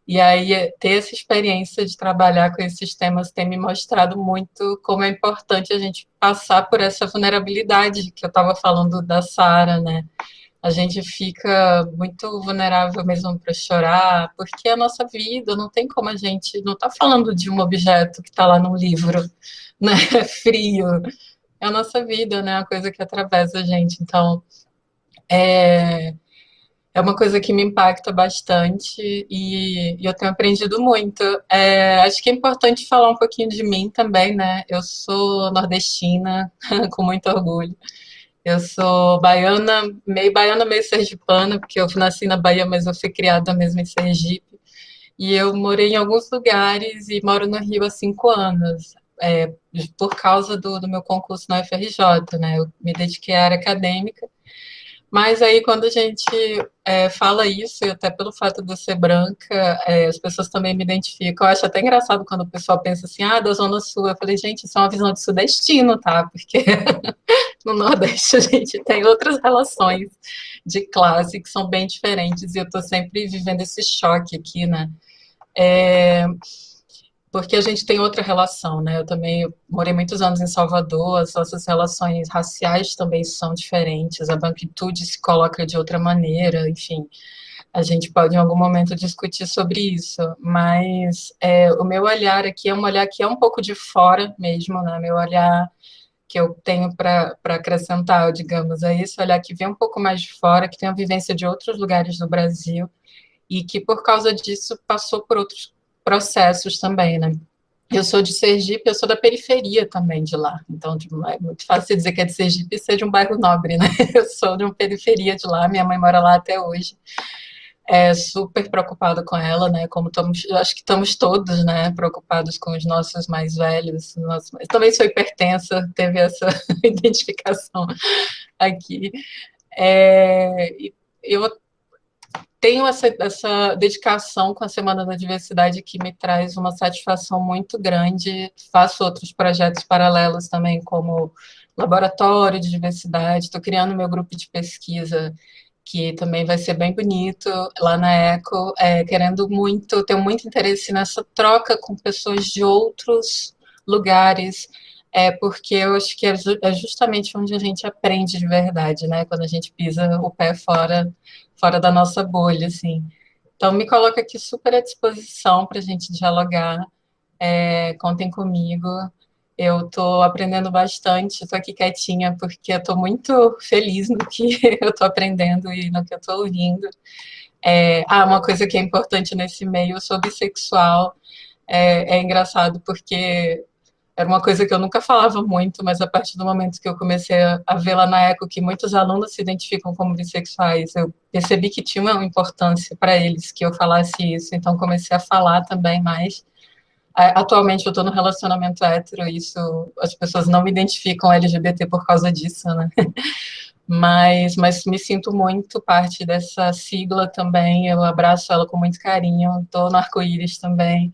E aí, ter essa experiência de trabalhar com esses temas tem me mostrado muito como é importante a gente passar por essa vulnerabilidade que eu estava falando da Sara, né? A gente fica muito vulnerável mesmo para chorar, porque é a nossa vida, não tem como a gente. Não está falando de um objeto que está lá num livro, né? Frio. É a nossa vida, né? A coisa que atravessa a gente. Então, é, é uma coisa que me impacta bastante e eu tenho aprendido muito. Acho que é importante falar um pouquinho de mim também, né? Eu sou nordestina, com muito orgulho. Eu sou baiana, meio sergipana, porque eu nasci na Bahia, mas eu fui criada mesmo em Sergipe. E eu morei em alguns lugares e moro no Rio há 5 anos, por causa do meu concurso na UFRJ, né? Eu me dediquei à área acadêmica, mas aí quando a gente fala isso, e até pelo fato de eu ser branca, as pessoas também me identificam. Eu acho até engraçado quando o pessoal pensa assim, da Zona Sul. Eu falei, gente, isso é uma visão de sudestino, tá? Porque no Nordeste a gente tem outras relações de classe que são bem diferentes, e eu tô sempre vivendo esse choque aqui, né? Porque a gente tem outra relação, né? Eu também morei muitos anos em Salvador, as nossas relações raciais também são diferentes, a branquitude se coloca de outra maneira, enfim. A gente pode em algum momento discutir sobre isso, mas o meu olhar aqui é um olhar que é um pouco de fora mesmo, né? Meu olhar que eu tenho para acrescentar, digamos, é esse olhar que vem um pouco mais de fora, que tem a vivência de outros lugares do Brasil e que, por causa disso, passou por outros processos também, né? Eu sou de Sergipe, eu sou da periferia também de lá, então é muito fácil dizer que é de Sergipe e ser de um bairro nobre, né? Eu sou de uma periferia de lá, minha mãe mora lá até hoje. Super preocupada com ela, né? Como estamos, acho que estamos todos, né? Preocupados com os nossos mais velhos. Eu também sou hipertensa, teve essa identificação aqui. Eu tenho essa dedicação com a Semana da Diversidade que me traz uma satisfação muito grande. Faço outros projetos paralelos também, como laboratório de diversidade. Estou criando meu grupo de pesquisa, que também vai ser bem bonito lá na ECO, querendo muito, tenho muito interesse nessa troca com pessoas de outros lugares, porque eu acho que é justamente onde a gente aprende de verdade, né? Quando a gente pisa o pé fora da nossa bolha, assim. Então, me coloco aqui super à disposição para a gente dialogar. Contem comigo. Eu estou aprendendo bastante, estou aqui quietinha porque eu estou muito feliz no que eu estou aprendendo e no que eu estou ouvindo. Uma coisa que é importante nesse meio, eu sou bissexual. É engraçado porque era uma coisa que eu nunca falava muito, mas a partir do momento que eu comecei a ver lá na ECO que muitos alunos se identificam como bissexuais, eu percebi que tinha uma importância para eles que eu falasse isso, então comecei a falar também mais. Atualmente eu estou no relacionamento hétero, isso as pessoas não me identificam LGBT por causa disso, né? Mas me sinto muito parte dessa sigla também, eu abraço ela com muito carinho, estou no arco-íris também,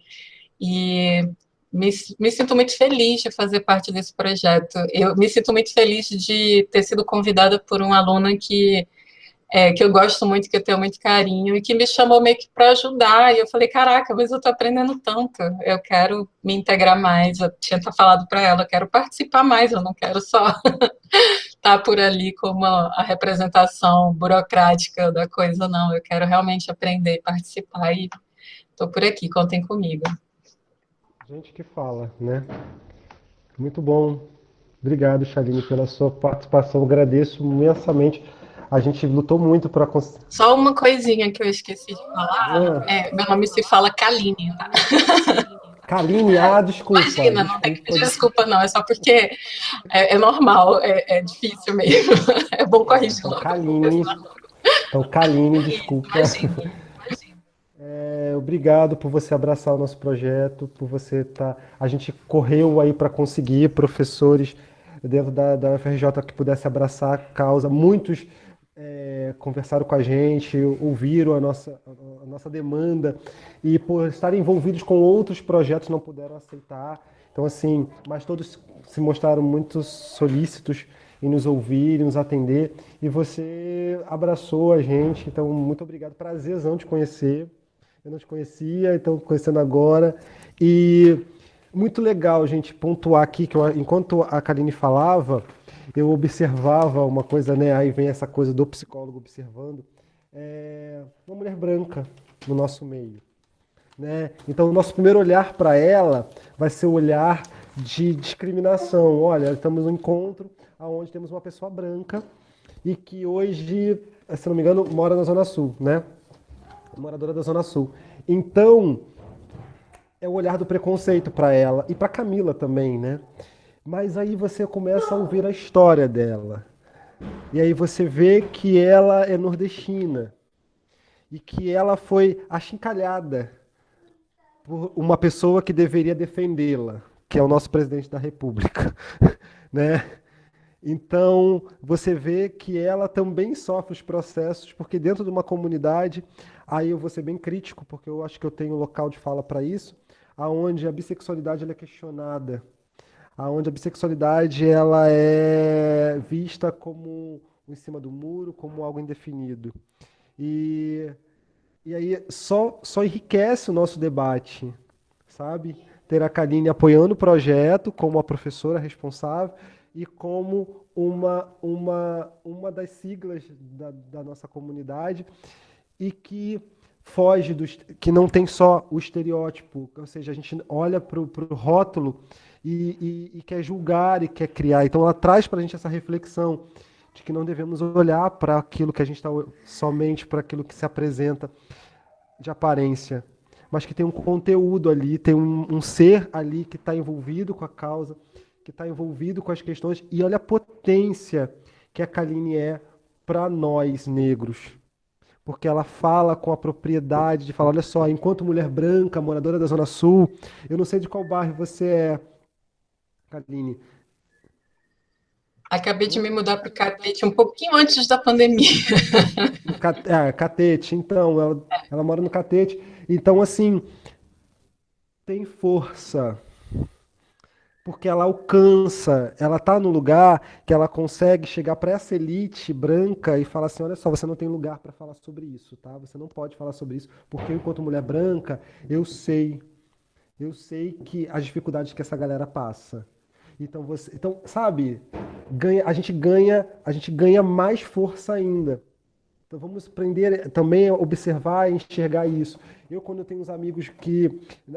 e me sinto muito feliz de fazer parte desse projeto. Eu me sinto muito feliz de ter sido convidada por uma aluna que eu gosto muito, que eu tenho muito carinho, e que me chamou meio que para ajudar, e eu falei, caraca, mas eu estou aprendendo tanto, eu quero me integrar mais, eu tinha falado para ela, eu quero participar mais, eu não quero só estar por ali como a representação burocrática da coisa, não, eu quero realmente aprender, participar, e estou por aqui, contem comigo. Gente que fala, né? Muito bom. Obrigado, Chaline, pela sua participação. Agradeço imensamente. A gente lutou muito para conseguir. Só uma coisinha que eu esqueci de falar. Meu nome se fala Kaline, tá? Kaline, desculpa. Imagina, não tem que pedir desculpa, não. É só porque é normal, é difícil mesmo. É bom corrigir então, logo. Kaline, desculpa. Imagina. Obrigado por você abraçar o nosso projeto, por você estar. A gente correu aí para conseguir professores dentro da UFRJ que pudesse abraçar a causa. Muitos conversaram com a gente, ouviram a nossa demanda e por estarem envolvidos com outros projetos não puderam aceitar. Então, assim, mas todos se mostraram muito solícitos em nos ouvir, em nos atender, e você abraçou a gente, então muito obrigado, prazerzão te conhecer. Eu não te conhecia, então conhecendo agora. E muito legal, gente, pontuar aqui que enquanto a Karine falava, eu observava uma coisa, né? Aí vem essa coisa do psicólogo observando, uma mulher branca no nosso meio, né? Então, o nosso primeiro olhar para ela vai ser o olhar de discriminação. Olha, estamos no encontro onde temos uma pessoa branca e que hoje, se não me engano, mora na Zona Sul, né? Moradora da Zona Sul. Então, é o olhar do preconceito para ela e para Camila também, né? Mas aí você começa a ouvir a história dela. E aí você vê que ela é nordestina e que ela foi achincalhada por uma pessoa que deveria defendê-la, que é o nosso presidente da República, né? Então, você vê que ela também sofre os processos, porque dentro de uma comunidade, aí eu vou ser bem crítico, porque eu acho que eu tenho local de fala para isso, aonde a bissexualidade ela é questionada, aonde a bissexualidade ela é vista como em cima do muro, como algo indefinido. E, e aí só enriquece o nosso debate, sabe? Ter a Karine apoiando o projeto como a professora responsável e como uma das siglas da nossa comunidade e que foge que não tem só o estereótipo, ou seja, a gente olha para o rótulo e quer julgar e quer criar. Então ela traz para a gente essa reflexão de que não devemos olhar para aquilo que a gente está somente para aquilo que se apresenta de aparência, mas que tem um conteúdo ali, tem um ser ali que está envolvido com a causa, que está envolvido com as questões, e olha a potência que a Karine é para nós negros, porque ela fala com a propriedade de falar, olha só, enquanto mulher branca, moradora da Zona Sul, eu não sei de qual bairro você é, Karine. Acabei de me mudar para o Catete um pouquinho antes da pandemia. Catete, então, ela mora no Catete, então assim, tem força, porque ela alcança, ela está no lugar que ela consegue chegar para essa elite branca e falar assim, olha só, você não tem lugar para falar sobre isso, tá? Você não pode falar sobre isso, porque eu, enquanto mulher branca, eu sei que as dificuldades que essa galera passa. Então, sabe, a gente ganha mais força ainda. Então vamos aprender também a observar e enxergar isso. Eu, quando eu tenho uns amigos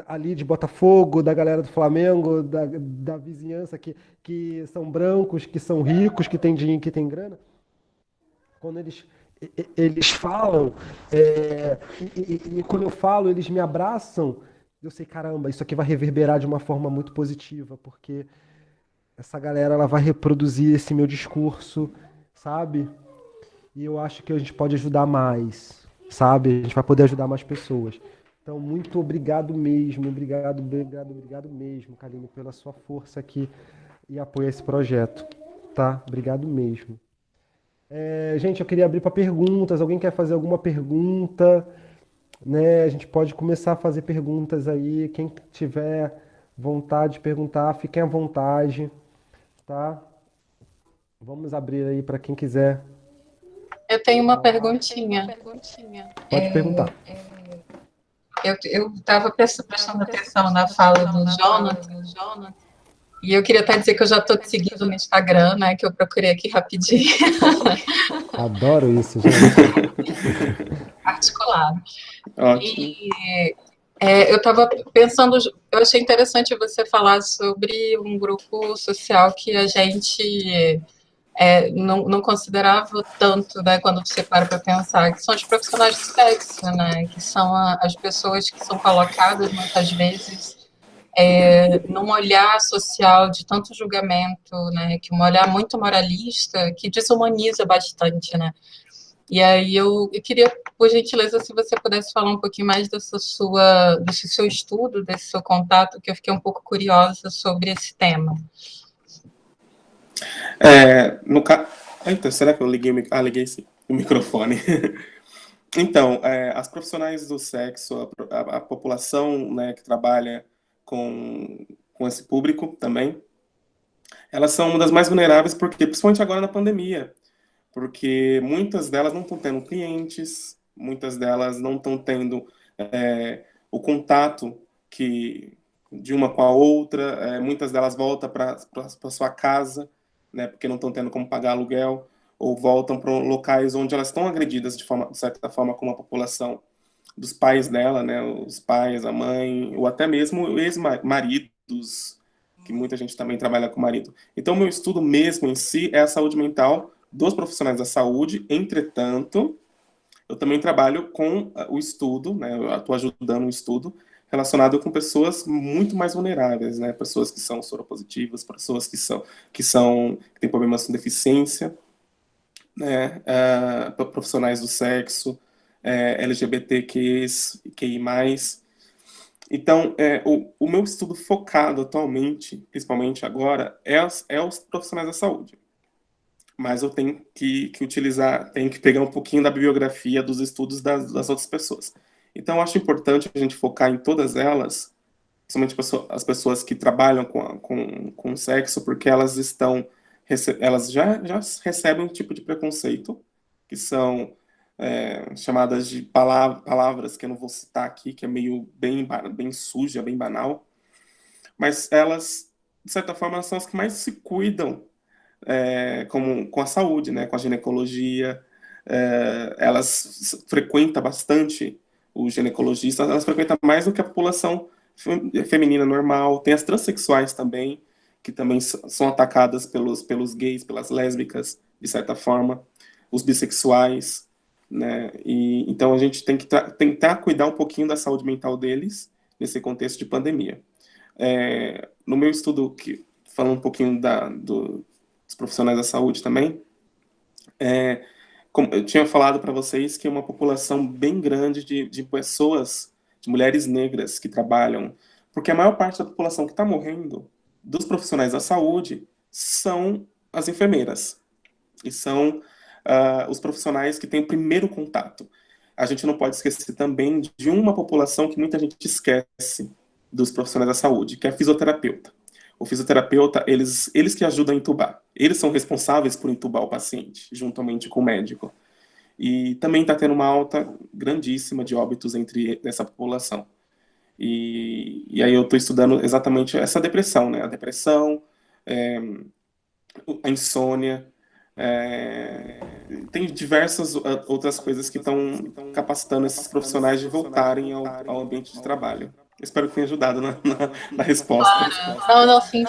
ali de Botafogo, da galera do Flamengo, da vizinhança, que são brancos, que são ricos, que têm dinheiro, que têm grana, quando eles falam, e quando eu falo, eles me abraçam, eu sei, caramba, isso aqui vai reverberar de uma forma muito positiva, porque essa galera ela vai reproduzir esse meu discurso, sabe? E eu acho que a gente pode ajudar mais, sabe? A gente vai poder ajudar mais pessoas. Então, muito obrigado mesmo, obrigado mesmo, Karine, pela sua força aqui e apoio a esse projeto, tá? Obrigado mesmo. Gente, eu queria abrir para perguntas. Alguém quer fazer alguma pergunta? Né? A gente pode começar a fazer perguntas aí. Quem tiver vontade de perguntar, fiquem à vontade, tá? Vamos abrir aí para quem quiser. Eu tenho uma perguntinha. Pode perguntar. Eu estava prestando atenção na fala do Jonathan, e eu queria até dizer que eu já estou te seguindo no Instagram, né? Que eu procurei aqui rapidinho. Adoro isso, gente. Articulado. Ótimo. Eu estava pensando, eu achei interessante você falar sobre um grupo social que a gente não considerava tanto, né, quando você para pensar, que são os profissionais do sexo, né, que são as pessoas que são colocadas, muitas vezes, num olhar social de tanto julgamento, né, que um olhar muito moralista, que desumaniza bastante, né. E aí eu queria, por gentileza, se você pudesse falar um pouquinho mais desse seu estudo, desse seu contato, que eu fiquei um pouco curiosa sobre esse tema. Eita, será que eu liguei liguei o microfone? Então, as profissionais do sexo, a população, né, que trabalha com esse público também, elas são uma das mais vulneráveis, porque, principalmente agora na pandemia, porque muitas delas não estão tendo clientes, muitas delas não estão tendo o contato de uma com a outra, muitas delas voltam para sua casa, né, porque não estão tendo como pagar aluguel, ou voltam para locais onde elas estão agredidas de certa forma com a população dos pais dela, né, os pais, a mãe, ou até mesmo ex-maridos, que muita gente também trabalha com marido. Então, o meu estudo mesmo em si é a saúde mental dos profissionais da saúde. Entretanto, eu também trabalho com o estudo, né, eu estou ajudando um estudo relacionado com pessoas muito mais vulneráveis, né, pessoas que são soropositivas, pessoas que têm problemas com deficiência, né, profissionais do sexo, LGBTQI+. Então, o meu estudo focado atualmente, principalmente agora, é os profissionais da saúde. Mas eu tenho que tenho que pegar um pouquinho da bibliografia dos estudos das outras pessoas. Então, eu acho importante a gente focar em todas elas, principalmente as pessoas que trabalham com sexo, porque elas já recebem um tipo de preconceito, que são chamadas de palavras que eu não vou citar aqui, que é meio bem suja, bem banal, mas elas, de certa forma, são as que mais se cuidam com a saúde, né, com a ginecologia. Elas frequentam bastante os ginecologistas, elas frequentam mais do que a população feminina normal. Tem as transexuais também, que também são atacadas pelos gays, pelas lésbicas, de certa forma, os bissexuais, né? E então a gente tem que tentar cuidar um pouquinho da saúde mental deles nesse contexto de pandemia. No meu estudo, falando um pouquinho dos profissionais da saúde também, como eu tinha falado para vocês, que é uma população bem grande de pessoas, de mulheres negras que trabalham, porque a maior parte da população que está morrendo dos profissionais da saúde são as enfermeiras, e são os profissionais que têm o primeiro contato. A gente não pode esquecer também de uma população que muita gente esquece dos profissionais da saúde, que é a fisioterapeuta. O fisioterapeuta, eles que ajudam a entubar. Eles são responsáveis por entubar o paciente, juntamente com o médico. E também está tendo uma alta grandíssima de óbitos nessa população. E aí eu estou estudando exatamente essa depressão, né? A depressão, a insônia, tem diversas outras coisas que estão capacitando esses profissionais de voltarem ao ambiente de trabalho. Espero que tenha ajudado na resposta. Não, sim.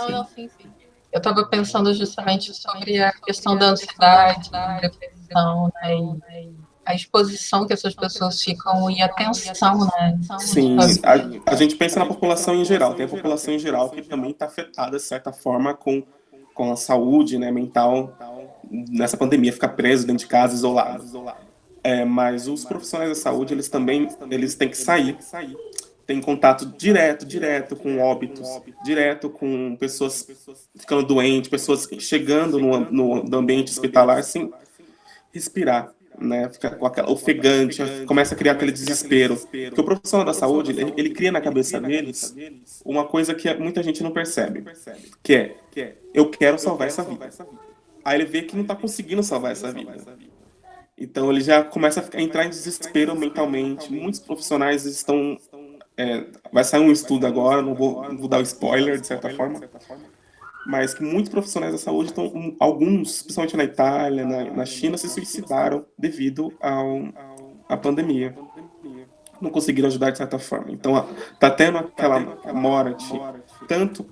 Eu estava pensando justamente sobre a questão da ansiedade, da depressão, né, e a exposição que essas pessoas ficam e a tensão, né? Sim, a gente pensa na população em geral. Tem a população em geral que também está afetada, de certa forma, com a saúde, né, mental nessa pandemia, ficar preso dentro de casa, isolado. Mas os profissionais da saúde, eles têm que sair. Tem contato direto com óbitos, direto com pessoas ficando doentes, pessoas chegando no ambiente hospitalar sem respirar, né? Fica com aquela ofegante, começa a criar aquele desespero. Porque o profissional da saúde, ele cria na cabeça deles uma coisa que muita gente não percebe, que é, eu quero salvar essa vida. Aí ele vê que não está conseguindo salvar essa vida. Então ele já começa a entrar em desespero mentalmente. Muitos profissionais estão... vai sair um estudo agora, não vou dar o spoiler, de certa forma, mas que muitos profissionais da saúde alguns, principalmente na Itália, na China, se suicidaram devido à pandemia. Não conseguiram ajudar de certa forma. Então, tá tendo aquela morte, tanto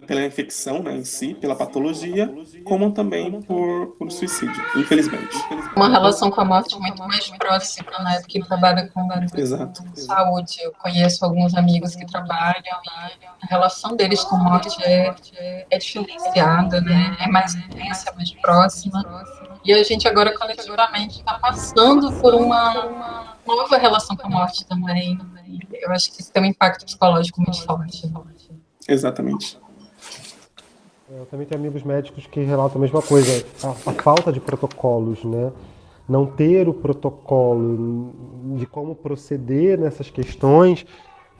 pela infecção, né, em si, pela patologia, como também por suicídio, infelizmente. Uma relação com a morte muito mais próxima, né, do que trabalha com Exato. saúde. Eu conheço alguns amigos que trabalham e a relação deles com a morte é diferenciada, né, é mais intensa, mais próxima. E a gente agora, coletivamente, está passando por uma nova relação com a morte também. Eu acho que isso tem um impacto psicológico muito forte. Exatamente. Eu também tenho amigos médicos que relatam a mesma coisa, a falta de protocolos, né? Não ter o protocolo de como proceder nessas questões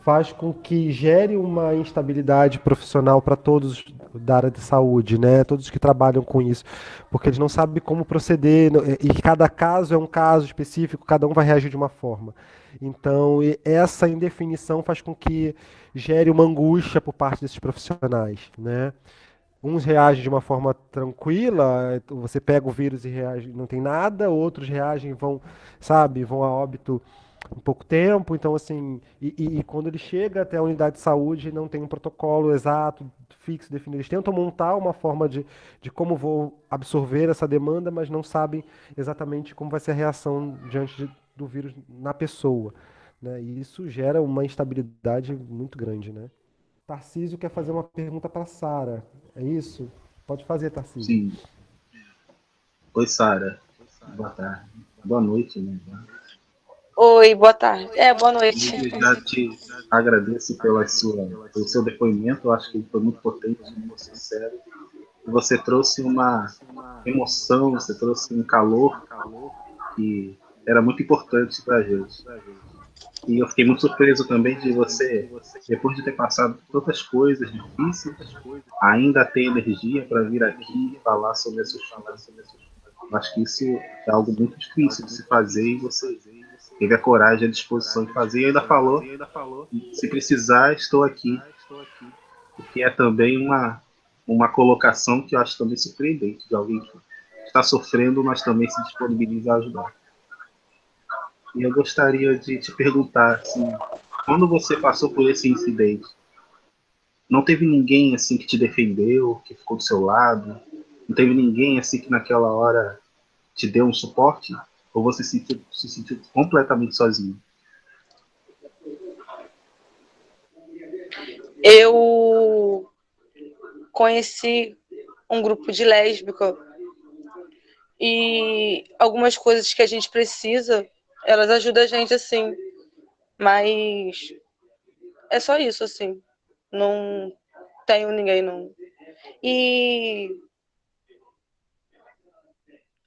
faz com que gere uma instabilidade profissional para todos da área de saúde, né? Todos que trabalham com isso, porque eles não sabem como proceder, e cada caso é um caso específico, cada um vai reagir de uma forma. Então, essa indefinição faz com que gere uma angústia por parte desses profissionais, né? Uns reagem de uma forma tranquila, você pega o vírus e reage, não tem nada, outros reagem, vão a óbito em pouco tempo, então assim, e quando ele chega até a unidade de saúde, não tem um protocolo exato, fixo, definido. Eles tentam montar uma forma de como vou absorver essa demanda, mas não sabem exatamente como vai ser a reação do vírus na pessoa, né? E isso gera uma instabilidade muito grande, né? Tarcísio quer fazer uma pergunta para Sara, é isso? Pode fazer, Tarcísio. Sim. Oi, Sara. Boa tarde. Boa noite, né? Oi, boa tarde. Boa noite. Eu já te agradeço pelo seu depoimento. Eu acho que foi muito potente, muito sincero. Você trouxe uma emoção, você trouxe um calor que era muito importante para a gente. E eu fiquei muito surpreso também de você, depois de ter passado por tantas coisas difíceis, ainda ter energia para vir aqui e falar sobre esses filhos. Eu acho que isso é algo muito difícil de se fazer e você teve a coragem e a disposição de fazer e ainda falou, se precisar, estou aqui. Porque é também uma colocação que eu acho também surpreendente de alguém que está sofrendo, mas também se disponibiliza a ajudar. E eu gostaria de te perguntar, assim, quando você passou por esse incidente, não teve ninguém assim que te defendeu, que ficou do seu lado? Não teve ninguém assim que naquela hora te deu um suporte? Ou você se sentiu completamente sozinho? Eu conheci um grupo de lésbica e algumas coisas que a gente precisa, elas ajudam a gente, assim. Mas é só isso, assim. Não tenho ninguém, não. E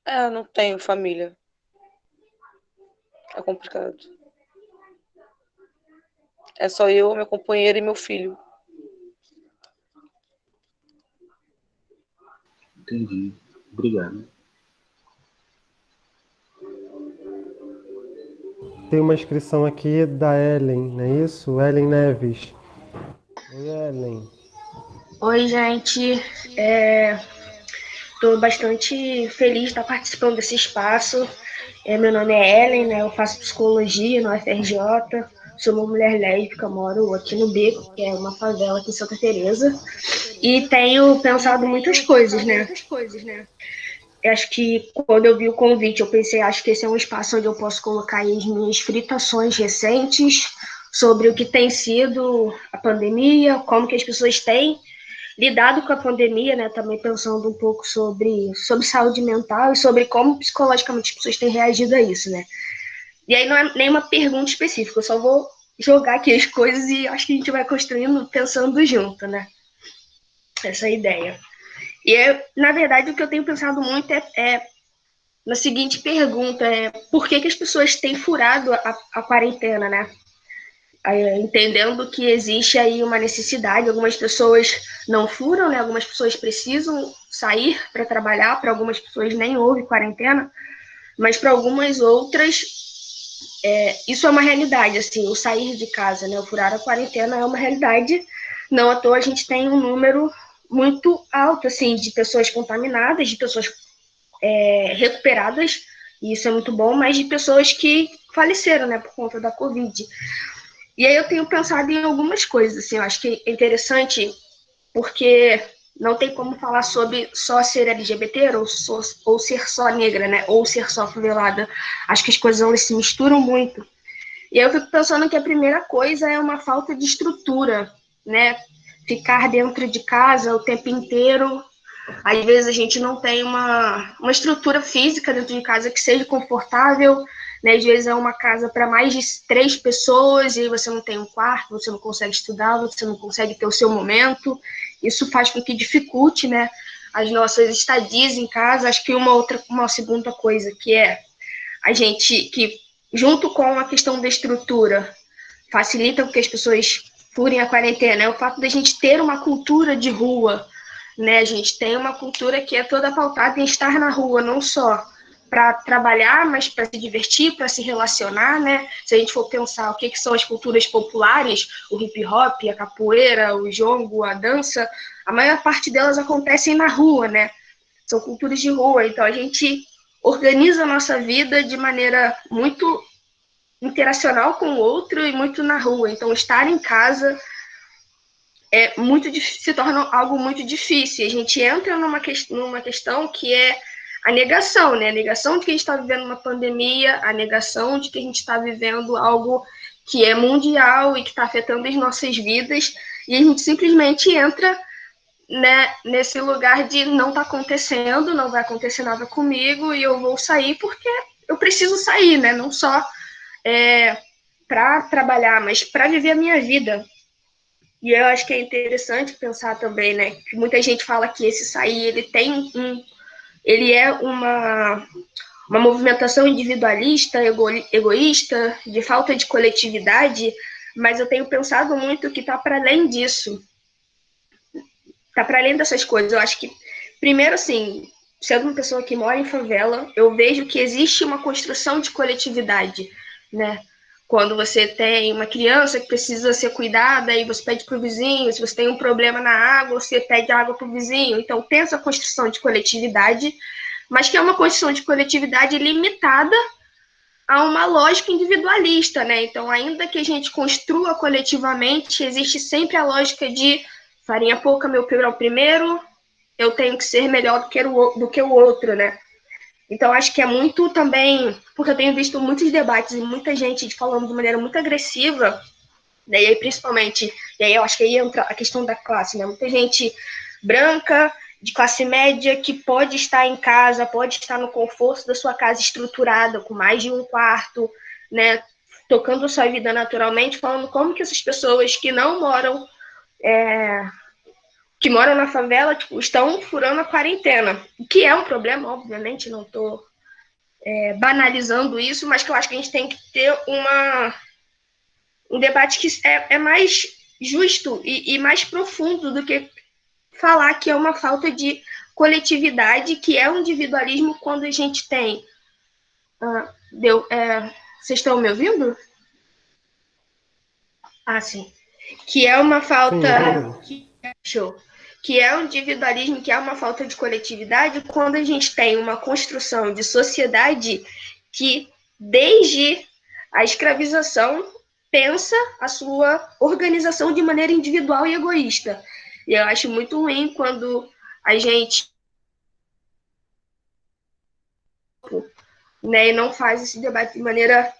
não tenho família. É complicado. É só eu, meu companheiro e meu filho. Entendi. Obrigado. Tem uma inscrição aqui da Ellen, não é isso? Ellen Neves. Oi, Ellen. Oi, gente. Estou bastante feliz de estar participando desse espaço. Meu nome é Ellen, né? Eu faço psicologia no UFRJ. Sou uma mulher lésbica, moro aqui no Beco, que é uma favela aqui em Santa Teresa. E tenho pensado muitas coisas, né? Acho que quando eu vi o convite, eu pensei, acho que esse é um espaço onde eu posso colocar aí as minhas fritações recentes sobre o que tem sido a pandemia, como que as pessoas têm lidado com a pandemia, né? Também pensando um pouco sobre saúde mental e sobre como psicologicamente as pessoas têm reagido a isso, né? E aí não é nenhuma pergunta específica, eu só vou jogar aqui as coisas e acho que a gente vai construindo pensando junto, né? Essa é a ideia. E, na verdade, o que eu tenho pensado muito é na seguinte pergunta, por que as pessoas têm furado a quarentena, né? Entendendo que existe aí uma necessidade, algumas pessoas não furam, né? Algumas pessoas precisam sair para trabalhar, para algumas pessoas nem houve quarentena, mas para algumas outras isso é uma realidade, assim, o sair de casa, né? O furar a quarentena é uma realidade, não à toa a gente tem um número muito alto, assim, de pessoas contaminadas, de pessoas recuperadas, e isso é muito bom, mas de pessoas que faleceram, né, por conta da Covid. E aí eu tenho pensado em algumas coisas, assim, eu acho que é interessante, porque não tem como falar sobre só ser LGBT ou ser só negra, né, ou ser só favelada. Acho que as coisas elas se misturam muito. E aí eu fico pensando que a primeira coisa é uma falta de estrutura, né, ficar dentro de casa o tempo inteiro. Às vezes a gente não tem uma estrutura física dentro de casa que seja confortável, né? Às vezes é uma casa para mais de 3 pessoas e aí você não tem um quarto, você não consegue estudar, você não consegue ter o seu momento. Isso faz com que dificulte, né, as nossas estadias em casa. Acho que uma segunda coisa que é a gente, que junto com a questão da estrutura, facilita com que as pessoas furem a quarentena, é o fato da gente ter uma cultura de rua, né? A gente tem uma cultura que é toda pautada em estar na rua, não só para trabalhar, mas para se divertir, para se relacionar, né? Se a gente for pensar o que são as culturas populares, o hip hop, a capoeira, o jongo, a dança, a maior parte delas acontecem na rua, né? São culturas de rua, então a gente organiza a nossa vida de maneira muito interacional com o outro e muito na rua. Então estar em casa se torna algo muito difícil. A gente entra numa questão que é a negação, né? A negação de que a gente está vivendo uma pandemia, a negação de que a gente está vivendo algo que é mundial e que está afetando as nossas vidas, e a gente simplesmente entra, né, nesse lugar de não está acontecendo, não vai acontecer nada comigo e eu vou sair porque eu preciso sair, né? Não só para trabalhar, mas para viver a minha vida. E eu acho que é interessante pensar também, né, que muita gente fala que esse sair, ele é uma movimentação individualista, egoísta, de falta de coletividade, mas eu tenho pensado muito que está para além disso, está para além dessas coisas. Eu acho que, primeiro, assim, sendo uma pessoa que mora em favela, eu vejo que existe uma construção de coletividade, né? Quando você tem uma criança que precisa ser cuidada, aí você pede para o vizinho. Se você tem um problema na água, você pede água para o vizinho. Então, tem essa construção de coletividade, mas que é uma construção de coletividade limitada a uma lógica individualista, né? Então, ainda que a gente construa coletivamente, existe sempre a lógica de farinha pouca, meu pirão primeiro, eu tenho que ser melhor do que o outro, né? Então, acho que é muito também, porque eu tenho visto muitos debates e muita gente falando de maneira muito agressiva, né, e aí principalmente, e aí eu acho que aí entra a questão da classe, né? Muita gente branca, de classe média, que pode estar em casa, pode estar no conforto da sua casa estruturada, com mais de um quarto, né, tocando sua vida naturalmente, falando como que essas pessoas que não moram, que moram na favela, tipo, estão furando a quarentena, o que é um problema, obviamente, não estou banalizando isso, mas que eu acho que a gente tem que ter um debate que é mais justo e mais profundo do que falar que é uma falta de coletividade, que é um individualismo quando a gente tem... vocês estão me ouvindo? Ah, sim. Que é uma falta... Show. Que é um individualismo, que é uma falta de coletividade, quando a gente tem uma construção de sociedade que, desde a escravização, pensa a sua organização de maneira individual e egoísta. E eu acho muito ruim quando a gente, né, não faz esse debate de maneira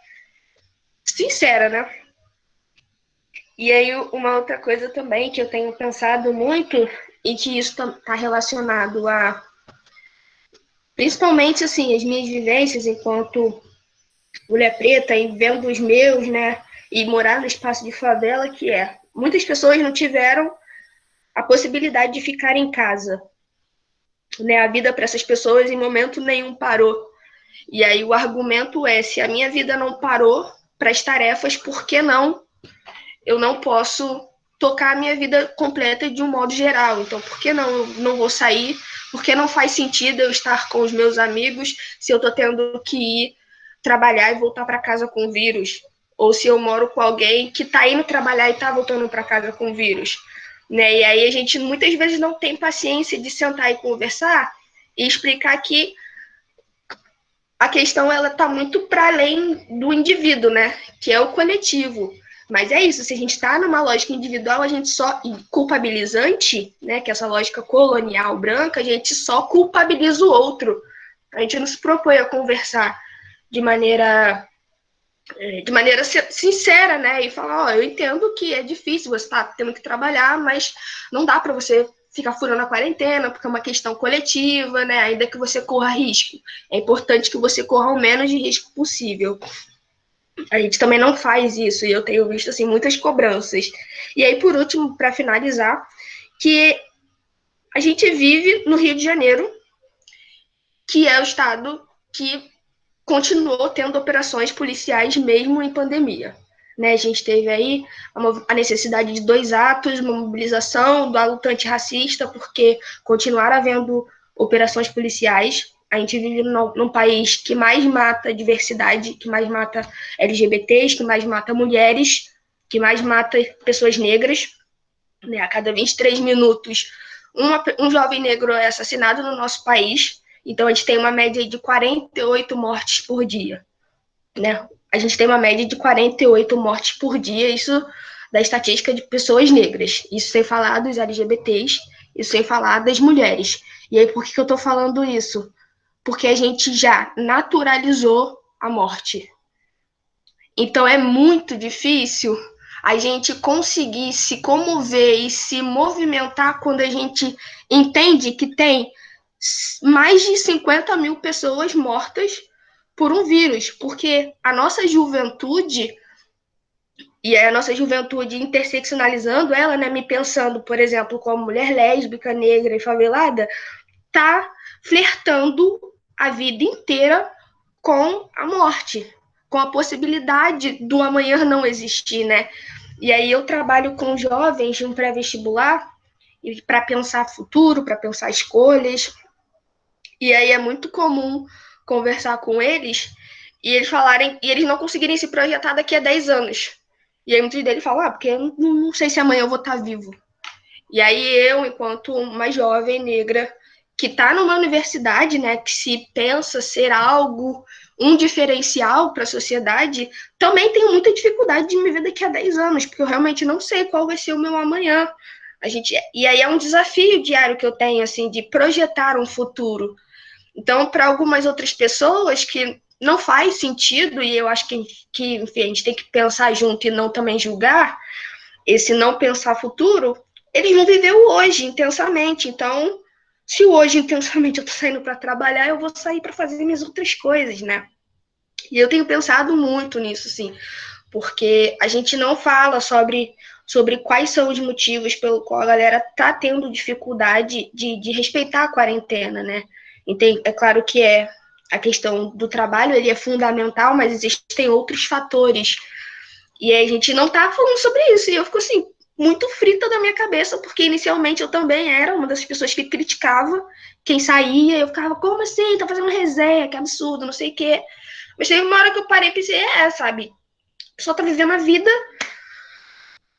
sincera, né? E aí, uma outra coisa também que eu tenho pensado muito, e que isso está relacionado a, principalmente, assim, as minhas vivências enquanto mulher preta, e vendo os meus, né, e morar no espaço de favela, que muitas pessoas não tiveram a possibilidade de ficar em casa, né, a vida para essas pessoas em momento nenhum parou. E aí o argumento se a minha vida não parou para as tarefas, por que não? Eu não posso tocar a minha vida completa de um modo geral. Então, por que não? Eu não vou sair? Porque não faz sentido eu estar com os meus amigos se eu estou tendo que ir trabalhar e voltar para casa com vírus? Ou se eu moro com alguém que está indo trabalhar e está voltando para casa com vírus? Né? E aí a gente muitas vezes não tem paciência de sentar e conversar e explicar que a questão está muito para além do indivíduo, né? Que é o coletivo. Mas é isso, se a gente está numa lógica individual, a gente só, culpabilizante, né, que é essa lógica colonial branca, a gente só culpabiliza o outro. A gente não se propõe a conversar de maneira sincera, né, e falar, eu entendo que é difícil, você está tendo que trabalhar, mas não dá para você ficar furando a quarentena, porque é uma questão coletiva, né, ainda que você corra risco. É importante que você corra o menos de risco possível. A gente também não faz isso, e eu tenho visto assim, muitas cobranças. E aí, por último, para finalizar, que a gente vive no Rio de Janeiro, que é o estado que continuou tendo operações policiais mesmo em pandemia. né? A gente teve aí a necessidade de 2 atos, uma mobilização da luta antirracista, porque continuaram havendo operações policiais. A gente vive num país que mais mata diversidade, que mais mata LGBTs, que mais mata mulheres, que mais mata pessoas negras, né? A cada 23 minutos, um jovem negro é assassinado no nosso país. Então, a gente tem uma média de 48 mortes por dia, né? A gente tem uma média de 48 mortes por dia, isso da estatística de pessoas negras. Isso sem falar dos LGBTs, isso sem falar das mulheres. E aí, por que eu tô falando isso? Porque a gente já naturalizou a morte. Então, é muito difícil a gente conseguir se comover e se movimentar quando a gente entende que tem mais de 50 mil pessoas mortas por um vírus, porque a nossa juventude, e a nossa juventude interseccionalizando ela, né, me pensando, por exemplo, como mulher lésbica, negra e favelada, tá flertando a vida inteira com a morte, com a possibilidade do amanhã não existir, né? E aí eu trabalho com jovens de um pré-vestibular para pensar futuro, para pensar escolhas. E aí é muito comum conversar com eles e eles falarem, e eles não conseguirem se projetar daqui a 10 anos. E aí muitos deles falam, porque eu não sei se amanhã eu vou estar vivo. E aí eu, enquanto uma jovem negra que está numa universidade, né, que se pensa ser algo, um diferencial para a sociedade, também tenho muita dificuldade de me ver daqui a 10 anos, porque eu realmente não sei qual vai ser o meu amanhã. E aí é um desafio diário que eu tenho, assim, de projetar um futuro. Então, para algumas outras pessoas que não faz sentido, e eu acho que enfim, a gente tem que pensar junto e não também julgar, esse não pensar futuro, eles vão viver o hoje intensamente. Então, se hoje intensamente eu tô saindo para trabalhar, eu vou sair para fazer minhas outras coisas, né? E eu tenho pensado muito nisso, sim, porque a gente não fala sobre quais são os motivos pelo qual a galera tá tendo dificuldade de respeitar a quarentena, né? É claro que a questão do trabalho, ele é fundamental, mas existem outros fatores. E aí a gente não tá falando sobre isso. E eu fico, assim, muito frita da minha cabeça, porque inicialmente eu também era uma das pessoas que criticava quem saía. Eu ficava, como assim? Tá fazendo resenha, que absurdo, não sei o quê. Mas teve uma hora que eu parei e pensei, sabe? A pessoa tá vivendo a vida,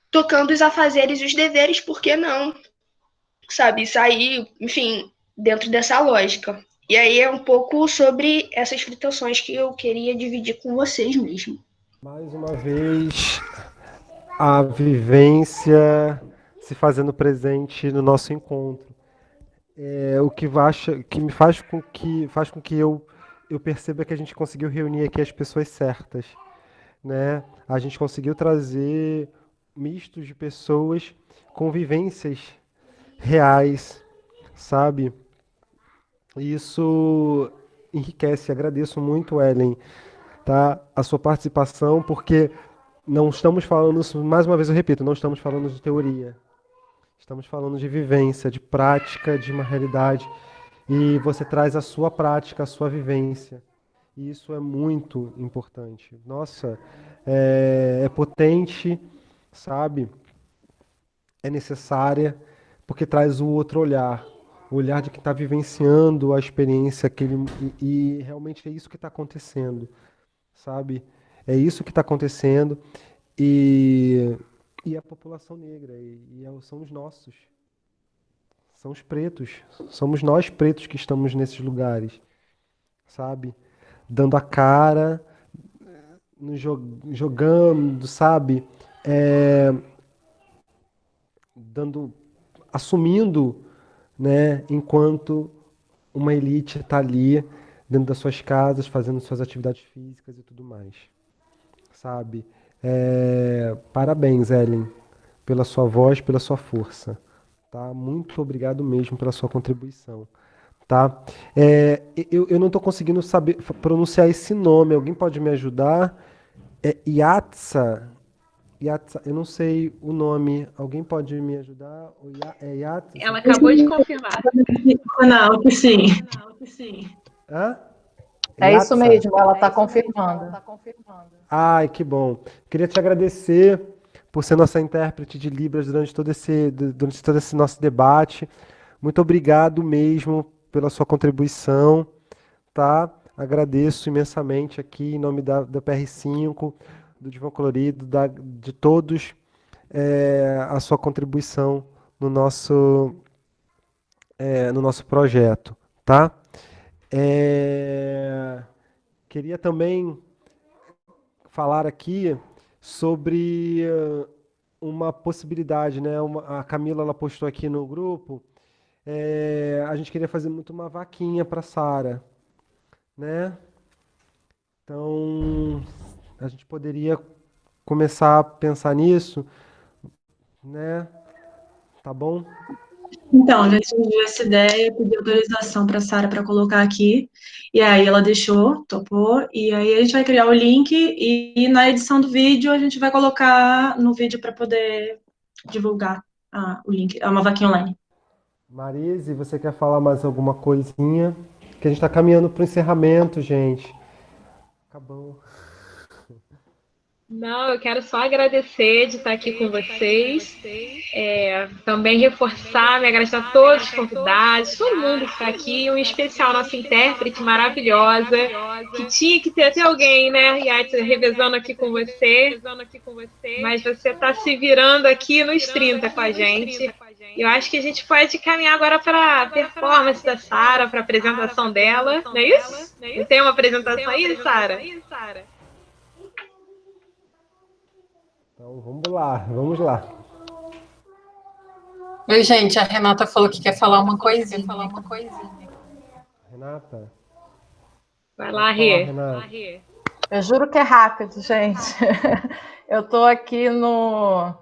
tocando os afazeres e os deveres, por que não? Sabe? Sair, enfim, dentro dessa lógica. E aí é um pouco sobre essas fritações que eu queria dividir com vocês mesmo. Mais uma vez, a vivência se fazendo presente no nosso encontro. O que me faz com que eu perceba que a gente conseguiu reunir aqui as pessoas certas, né? A gente conseguiu trazer mistos de pessoas com vivências reais, sabe? Isso enriquece. Agradeço muito, Ellen, tá? A sua participação, porque não estamos falando, mais uma vez eu repito, não estamos falando de teoria. Estamos falando de vivência, de prática, de uma realidade. E você traz a sua prática, a sua vivência. E isso é muito importante. Nossa, é potente, sabe? É necessária, porque traz o outro olhar. O olhar de quem está vivenciando a experiência e realmente é isso que está acontecendo, sabe? É isso que está acontecendo e a população negra, são os nossos, são os pretos, somos nós pretos que estamos nesses lugares, sabe? Dando a cara, jogando, sabe? Assumindo, né, enquanto uma elite está ali dentro das suas casas, fazendo suas atividades físicas e tudo mais, sabe? Parabéns, Ellen, pela sua voz, pela sua força, tá? Muito obrigado mesmo pela sua contribuição, tá? Eu não estou conseguindo saber pronunciar esse nome, alguém pode me ajudar? Yatsa, eu não sei o nome. Alguém pode me ajudar? Yatsa? Ela acabou de confirmar. Não, que sim. Hã? É isso Yatsa? mesmo, ela está confirmando. Ai, que bom. Queria te agradecer por ser nossa intérprete de Libras durante todo esse nosso debate. Muito obrigado mesmo pela sua contribuição, tá? Agradeço imensamente aqui em nome da PR5, do Divã Colorido, de todos, a sua contribuição no nosso projeto, tá? É, Queria também falar aqui sobre uma possibilidade, né? A Camila ela postou aqui no grupo. A gente queria fazer muito uma vaquinha para Sara, né? Então a gente poderia começar a pensar nisso, né? Tá bom? Então, a gente surgiu essa ideia, pedi autorização para a Sara para colocar aqui, e aí ela deixou, topou, e aí a gente vai criar o link, e na edição do vídeo a gente vai colocar no vídeo para poder divulgar o link, é uma vaquinha online. Marise, você quer falar mais alguma coisinha? Que a gente está caminhando para o encerramento, gente. Acabou. Não, eu quero só agradecer de estar aqui com vocês. Também reforçar minha gratidão a todos os convidados, todo mundo que está aqui, em especial nossa intérprete maravilhosa, que tinha que ter até alguém, né, Yatsa, revezando aqui com você, mas você está se virando aqui nos 30 com a gente. Eu acho que a gente pode caminhar agora para a performance da Sara, para a apresentação dela, não é isso? Não tem uma apresentação aí, Sara? Então vamos lá. Oi, gente, a Renata falou que quer falar uma coisinha. Renata? Vai lá, Pode falar, Rê. Renata. Eu juro que é rápido, gente. Eu estou aqui no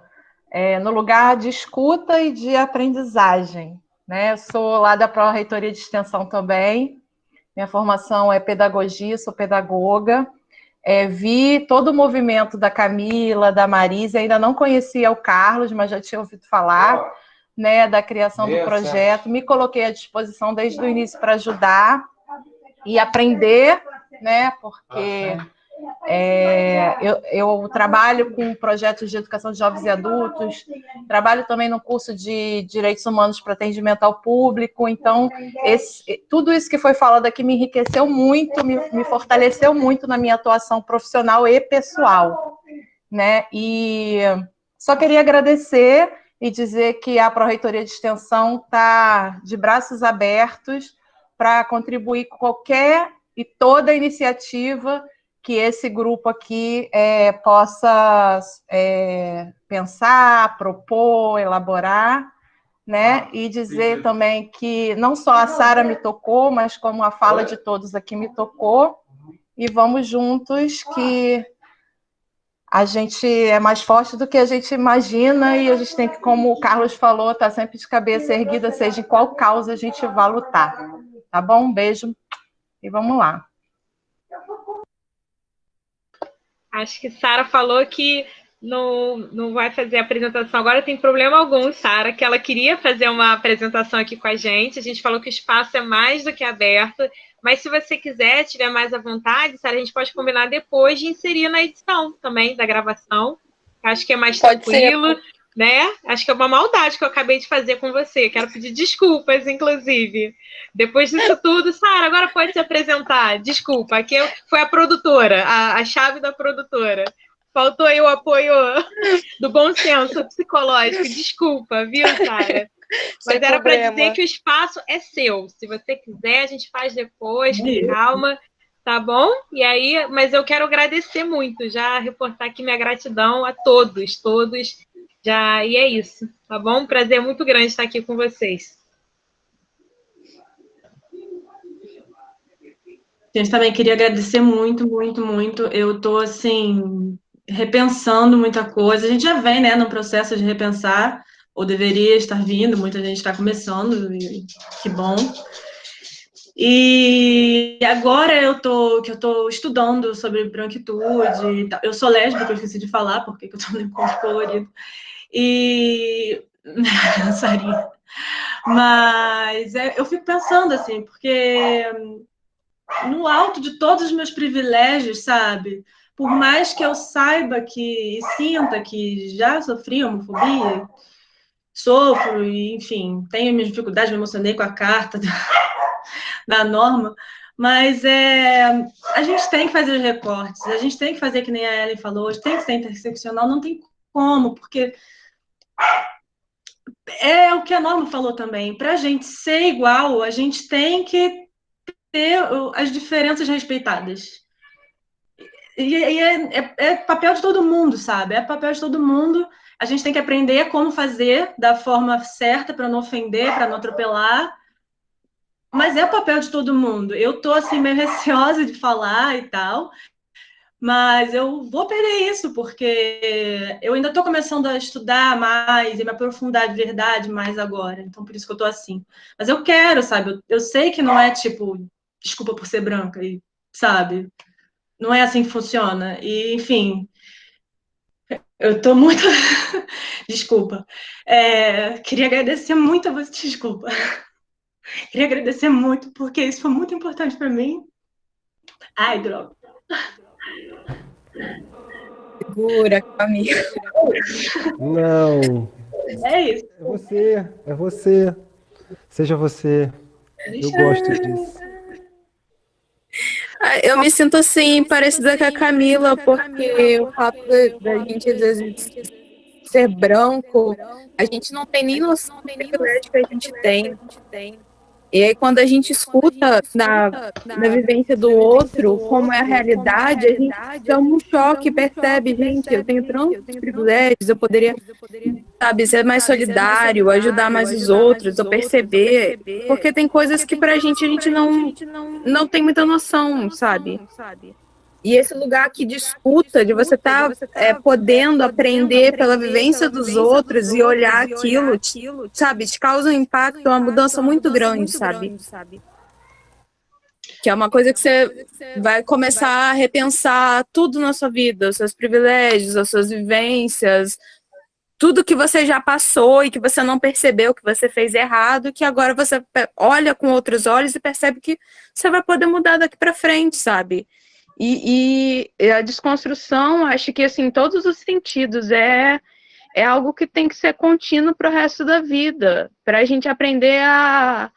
lugar de escuta e de aprendizagem, né? Eu sou lá da Pró-Reitoria de Extensão também. Minha formação é pedagogia, sou pedagoga. Vi todo o movimento da Camila, da Marise, ainda não conhecia o Carlos, mas já tinha ouvido falar, né, da criação do projeto. Me coloquei à disposição desde o início para ajudar e aprender, né, porque eu trabalho com projetos de educação de jovens e adultos, trabalho também no curso de Direitos Humanos para Atendimento ao Público, então tudo isso que foi falado aqui me enriqueceu muito, me fortaleceu muito na minha atuação profissional e pessoal, né? E só queria agradecer e dizer que a Pró-Reitoria de Extensão está de braços abertos para contribuir com qualquer e toda iniciativa que esse grupo aqui possa pensar, propor, elaborar, né? E dizer também que não só a Sara me tocou, mas como a fala de todos aqui me tocou, e vamos juntos que a gente é mais forte do que a gente imagina e a gente tem que, como o Carlos falou, estar sempre de cabeça erguida, seja em qual causa a gente vá lutar. Tá bom? Um beijo e vamos lá. Acho que Sara falou que não vai fazer a apresentação agora, tem problema algum, Sara, que ela queria fazer uma apresentação aqui com a gente falou que o espaço é mais do que aberto, mas se você quiser, tiver mais à vontade, Sara, a gente pode combinar depois de inserir na edição também, da gravação, acho que é mais tranquilo, né? Acho que é uma maldade que eu acabei de fazer com você, quero pedir desculpas, inclusive. Depois disso tudo, Sara, agora pode se apresentar. Desculpa, aqui foi a produtora, a chave da produtora. Faltou aí o apoio do bom senso psicológico. Desculpa, viu, Sara? Mas era para dizer que o espaço é seu. Se você quiser, a gente faz depois, com calma, tá bom? E aí, mas eu quero agradecer muito, já reportar aqui minha gratidão a todos. Já, e é isso, tá bom? Um prazer muito grande estar aqui com vocês. Gente, também queria agradecer muito, muito, muito. Eu estou, assim, repensando muita coisa. A gente já vem, né, no processo de repensar, ou deveria estar vindo, muita gente está começando, e que bom. E agora que eu estou estudando sobre branquitude, eu sou lésbica, eu esqueci de falar, porque eu estou no encontro colorido. E... Sarinha. Mas eu fico pensando, assim, porque no alto de todos os meus privilégios, sabe? Por mais que eu saiba e sinta que já sofri homofobia, sofro, e, enfim, tenho minhas dificuldades, me emocionei com a carta da Norma, mas a gente tem que fazer os recortes, a gente tem que fazer que nem a Ellen falou, a gente tem que ser interseccional, não tem como, porque é o que a Norma falou também, para a gente ser igual, a gente tem que ter as diferenças respeitadas. E é papel de todo mundo, sabe? É papel de todo mundo. A gente tem que aprender como fazer da forma certa para não ofender, para não atropelar. Mas é papel de todo mundo. Eu tô assim meio receosa de falar e tal, mas eu vou perder isso porque eu ainda estou começando a estudar mais e me aprofundar de verdade mais agora. Então por isso que eu tô assim. Mas eu quero, sabe? Eu sei que não é tipo desculpa por ser branca e sabe? Não é assim que funciona. E enfim, eu tô muito desculpa. Queria agradecer muito a você, desculpa. Queria agradecer muito, porque isso foi muito importante para mim. Ai, droga. Segura, Camila. Não, É isso. é você. Seja você. Eu gosto disso. Eu me sinto assim, parecida com a Camila, porque o fato da gente, às vezes, ser branco, a gente não tem nem noção do privilégio que a gente tem. E aí, quando a gente escuta na vivência do outro como é a realidade, a gente toma um choque e percebe, gente, eu tenho tantos privilégios, eu poderia, sabe, ser mais solidário, ajudar mais os outros, ou perceber, porque tem coisas que pra gente a gente não tem muita noção, sabe? E esse lugar aqui de escuta, de você estar podendo aprender pela vivência dos outros e olhar aquilo, sabe, te causa um impacto, uma mudança muito grande, sabe? Que é uma coisa que você vai começar a repensar tudo na sua vida, os seus privilégios, as suas vivências, tudo que você já passou e que você não percebeu, que você fez errado, que agora você olha com outros olhos e percebe que você vai poder mudar daqui para frente, sabe? E a desconstrução, acho que assim, em todos os sentidos, é algo que tem que ser contínuo para o resto da vida, para a gente aprender a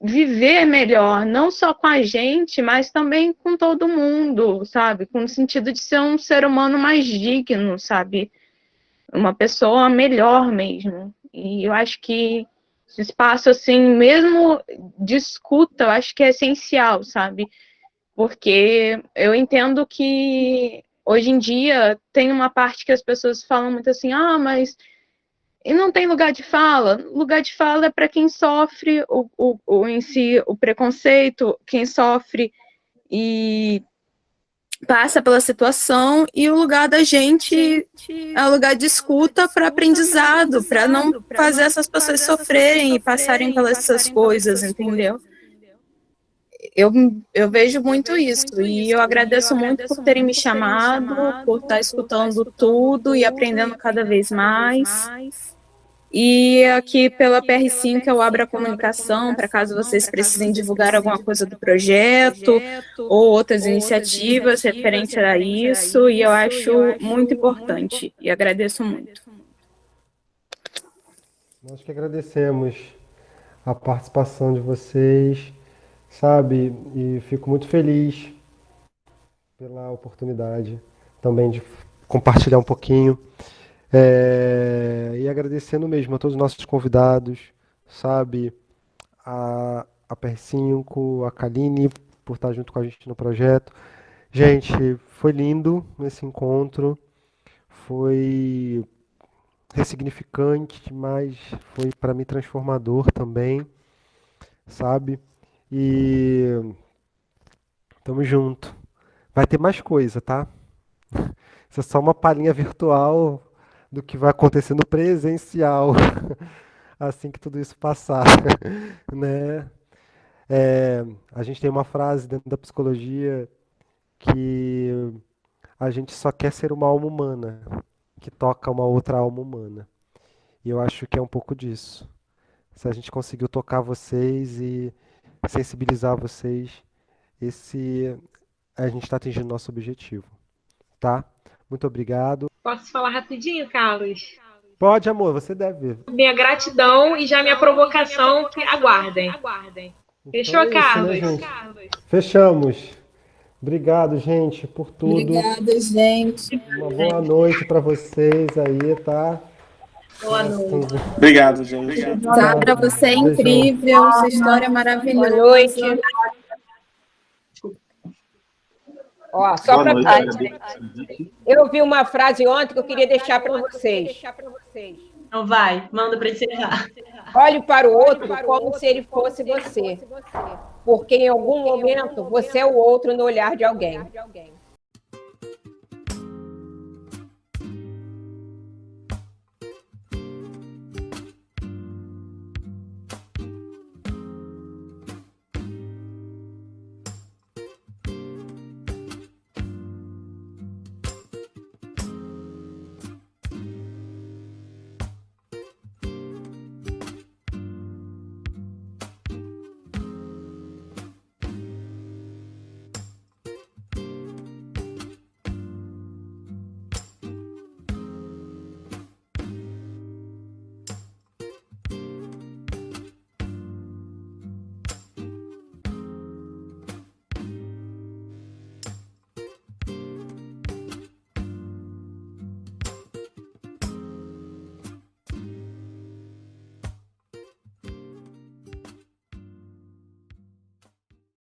viver melhor, não só com a gente, mas também com todo mundo, sabe? Com o sentido de ser um ser humano mais digno, sabe? Uma pessoa melhor mesmo. E eu acho que esse espaço, assim, mesmo de escuta, eu acho que é essencial, sabe? Porque eu entendo que hoje em dia tem uma parte que as pessoas falam muito assim, mas e não tem lugar de fala? Lugar de fala é para quem sofre em si o preconceito, quem sofre e passa pela situação, e o lugar da gente é o lugar de escuta para aprendizado, para não fazer essas pessoas sofrerem e passarem pelas essas coisas, entendeu? Eu vejo muito isso, e eu agradeço muito por terem me chamado, por estar escutando tudo e aprendendo cada vez mais. E aqui pela PR5 eu abro a comunicação para caso vocês precisem divulgar alguma coisa do projeto ou outras iniciativas referentes a isso, e eu acho muito importante e agradeço muito. Nós que agradecemos a participação de vocês, sabe? E fico muito feliz pela oportunidade também de compartilhar um pouquinho. E agradecendo mesmo a todos os nossos convidados, sabe? A PR5, a Kaline, por estar junto com a gente no projeto. Gente, foi lindo esse encontro, foi ressignificante, mas foi para mim transformador também, sabe? E tamo junto. Vai ter mais coisa, tá? Isso é só uma palhinha virtual do que vai acontecer no presencial assim que tudo isso passar, né? A gente tem uma frase dentro da psicologia que a gente só quer ser uma alma humana que toca uma outra alma humana. E eu acho que é um pouco disso. Se a gente conseguiu tocar vocês e sensibilizar vocês, a gente está atingindo nosso objetivo, tá? Muito obrigado. Posso falar rapidinho, Carlos? Pode, amor, você deve. Minha gratidão e já minha provocação, que aguardem. Fechou, Então é isso, Carlos? né, gente? Fechamos. Obrigado, gente, por tudo. Obrigada, gente. Uma boa noite para vocês aí, tá? Boa noite. Obrigado, gente. Tá, para você é incrível, sua história é maravilhosa. Boa noite. Ó, só para eu vi uma frase ontem que eu queria deixar para vocês. Então vai, manda para encerrar. Olhe para o outro como se ele fosse você, porque em algum momento você é o outro no olhar de alguém.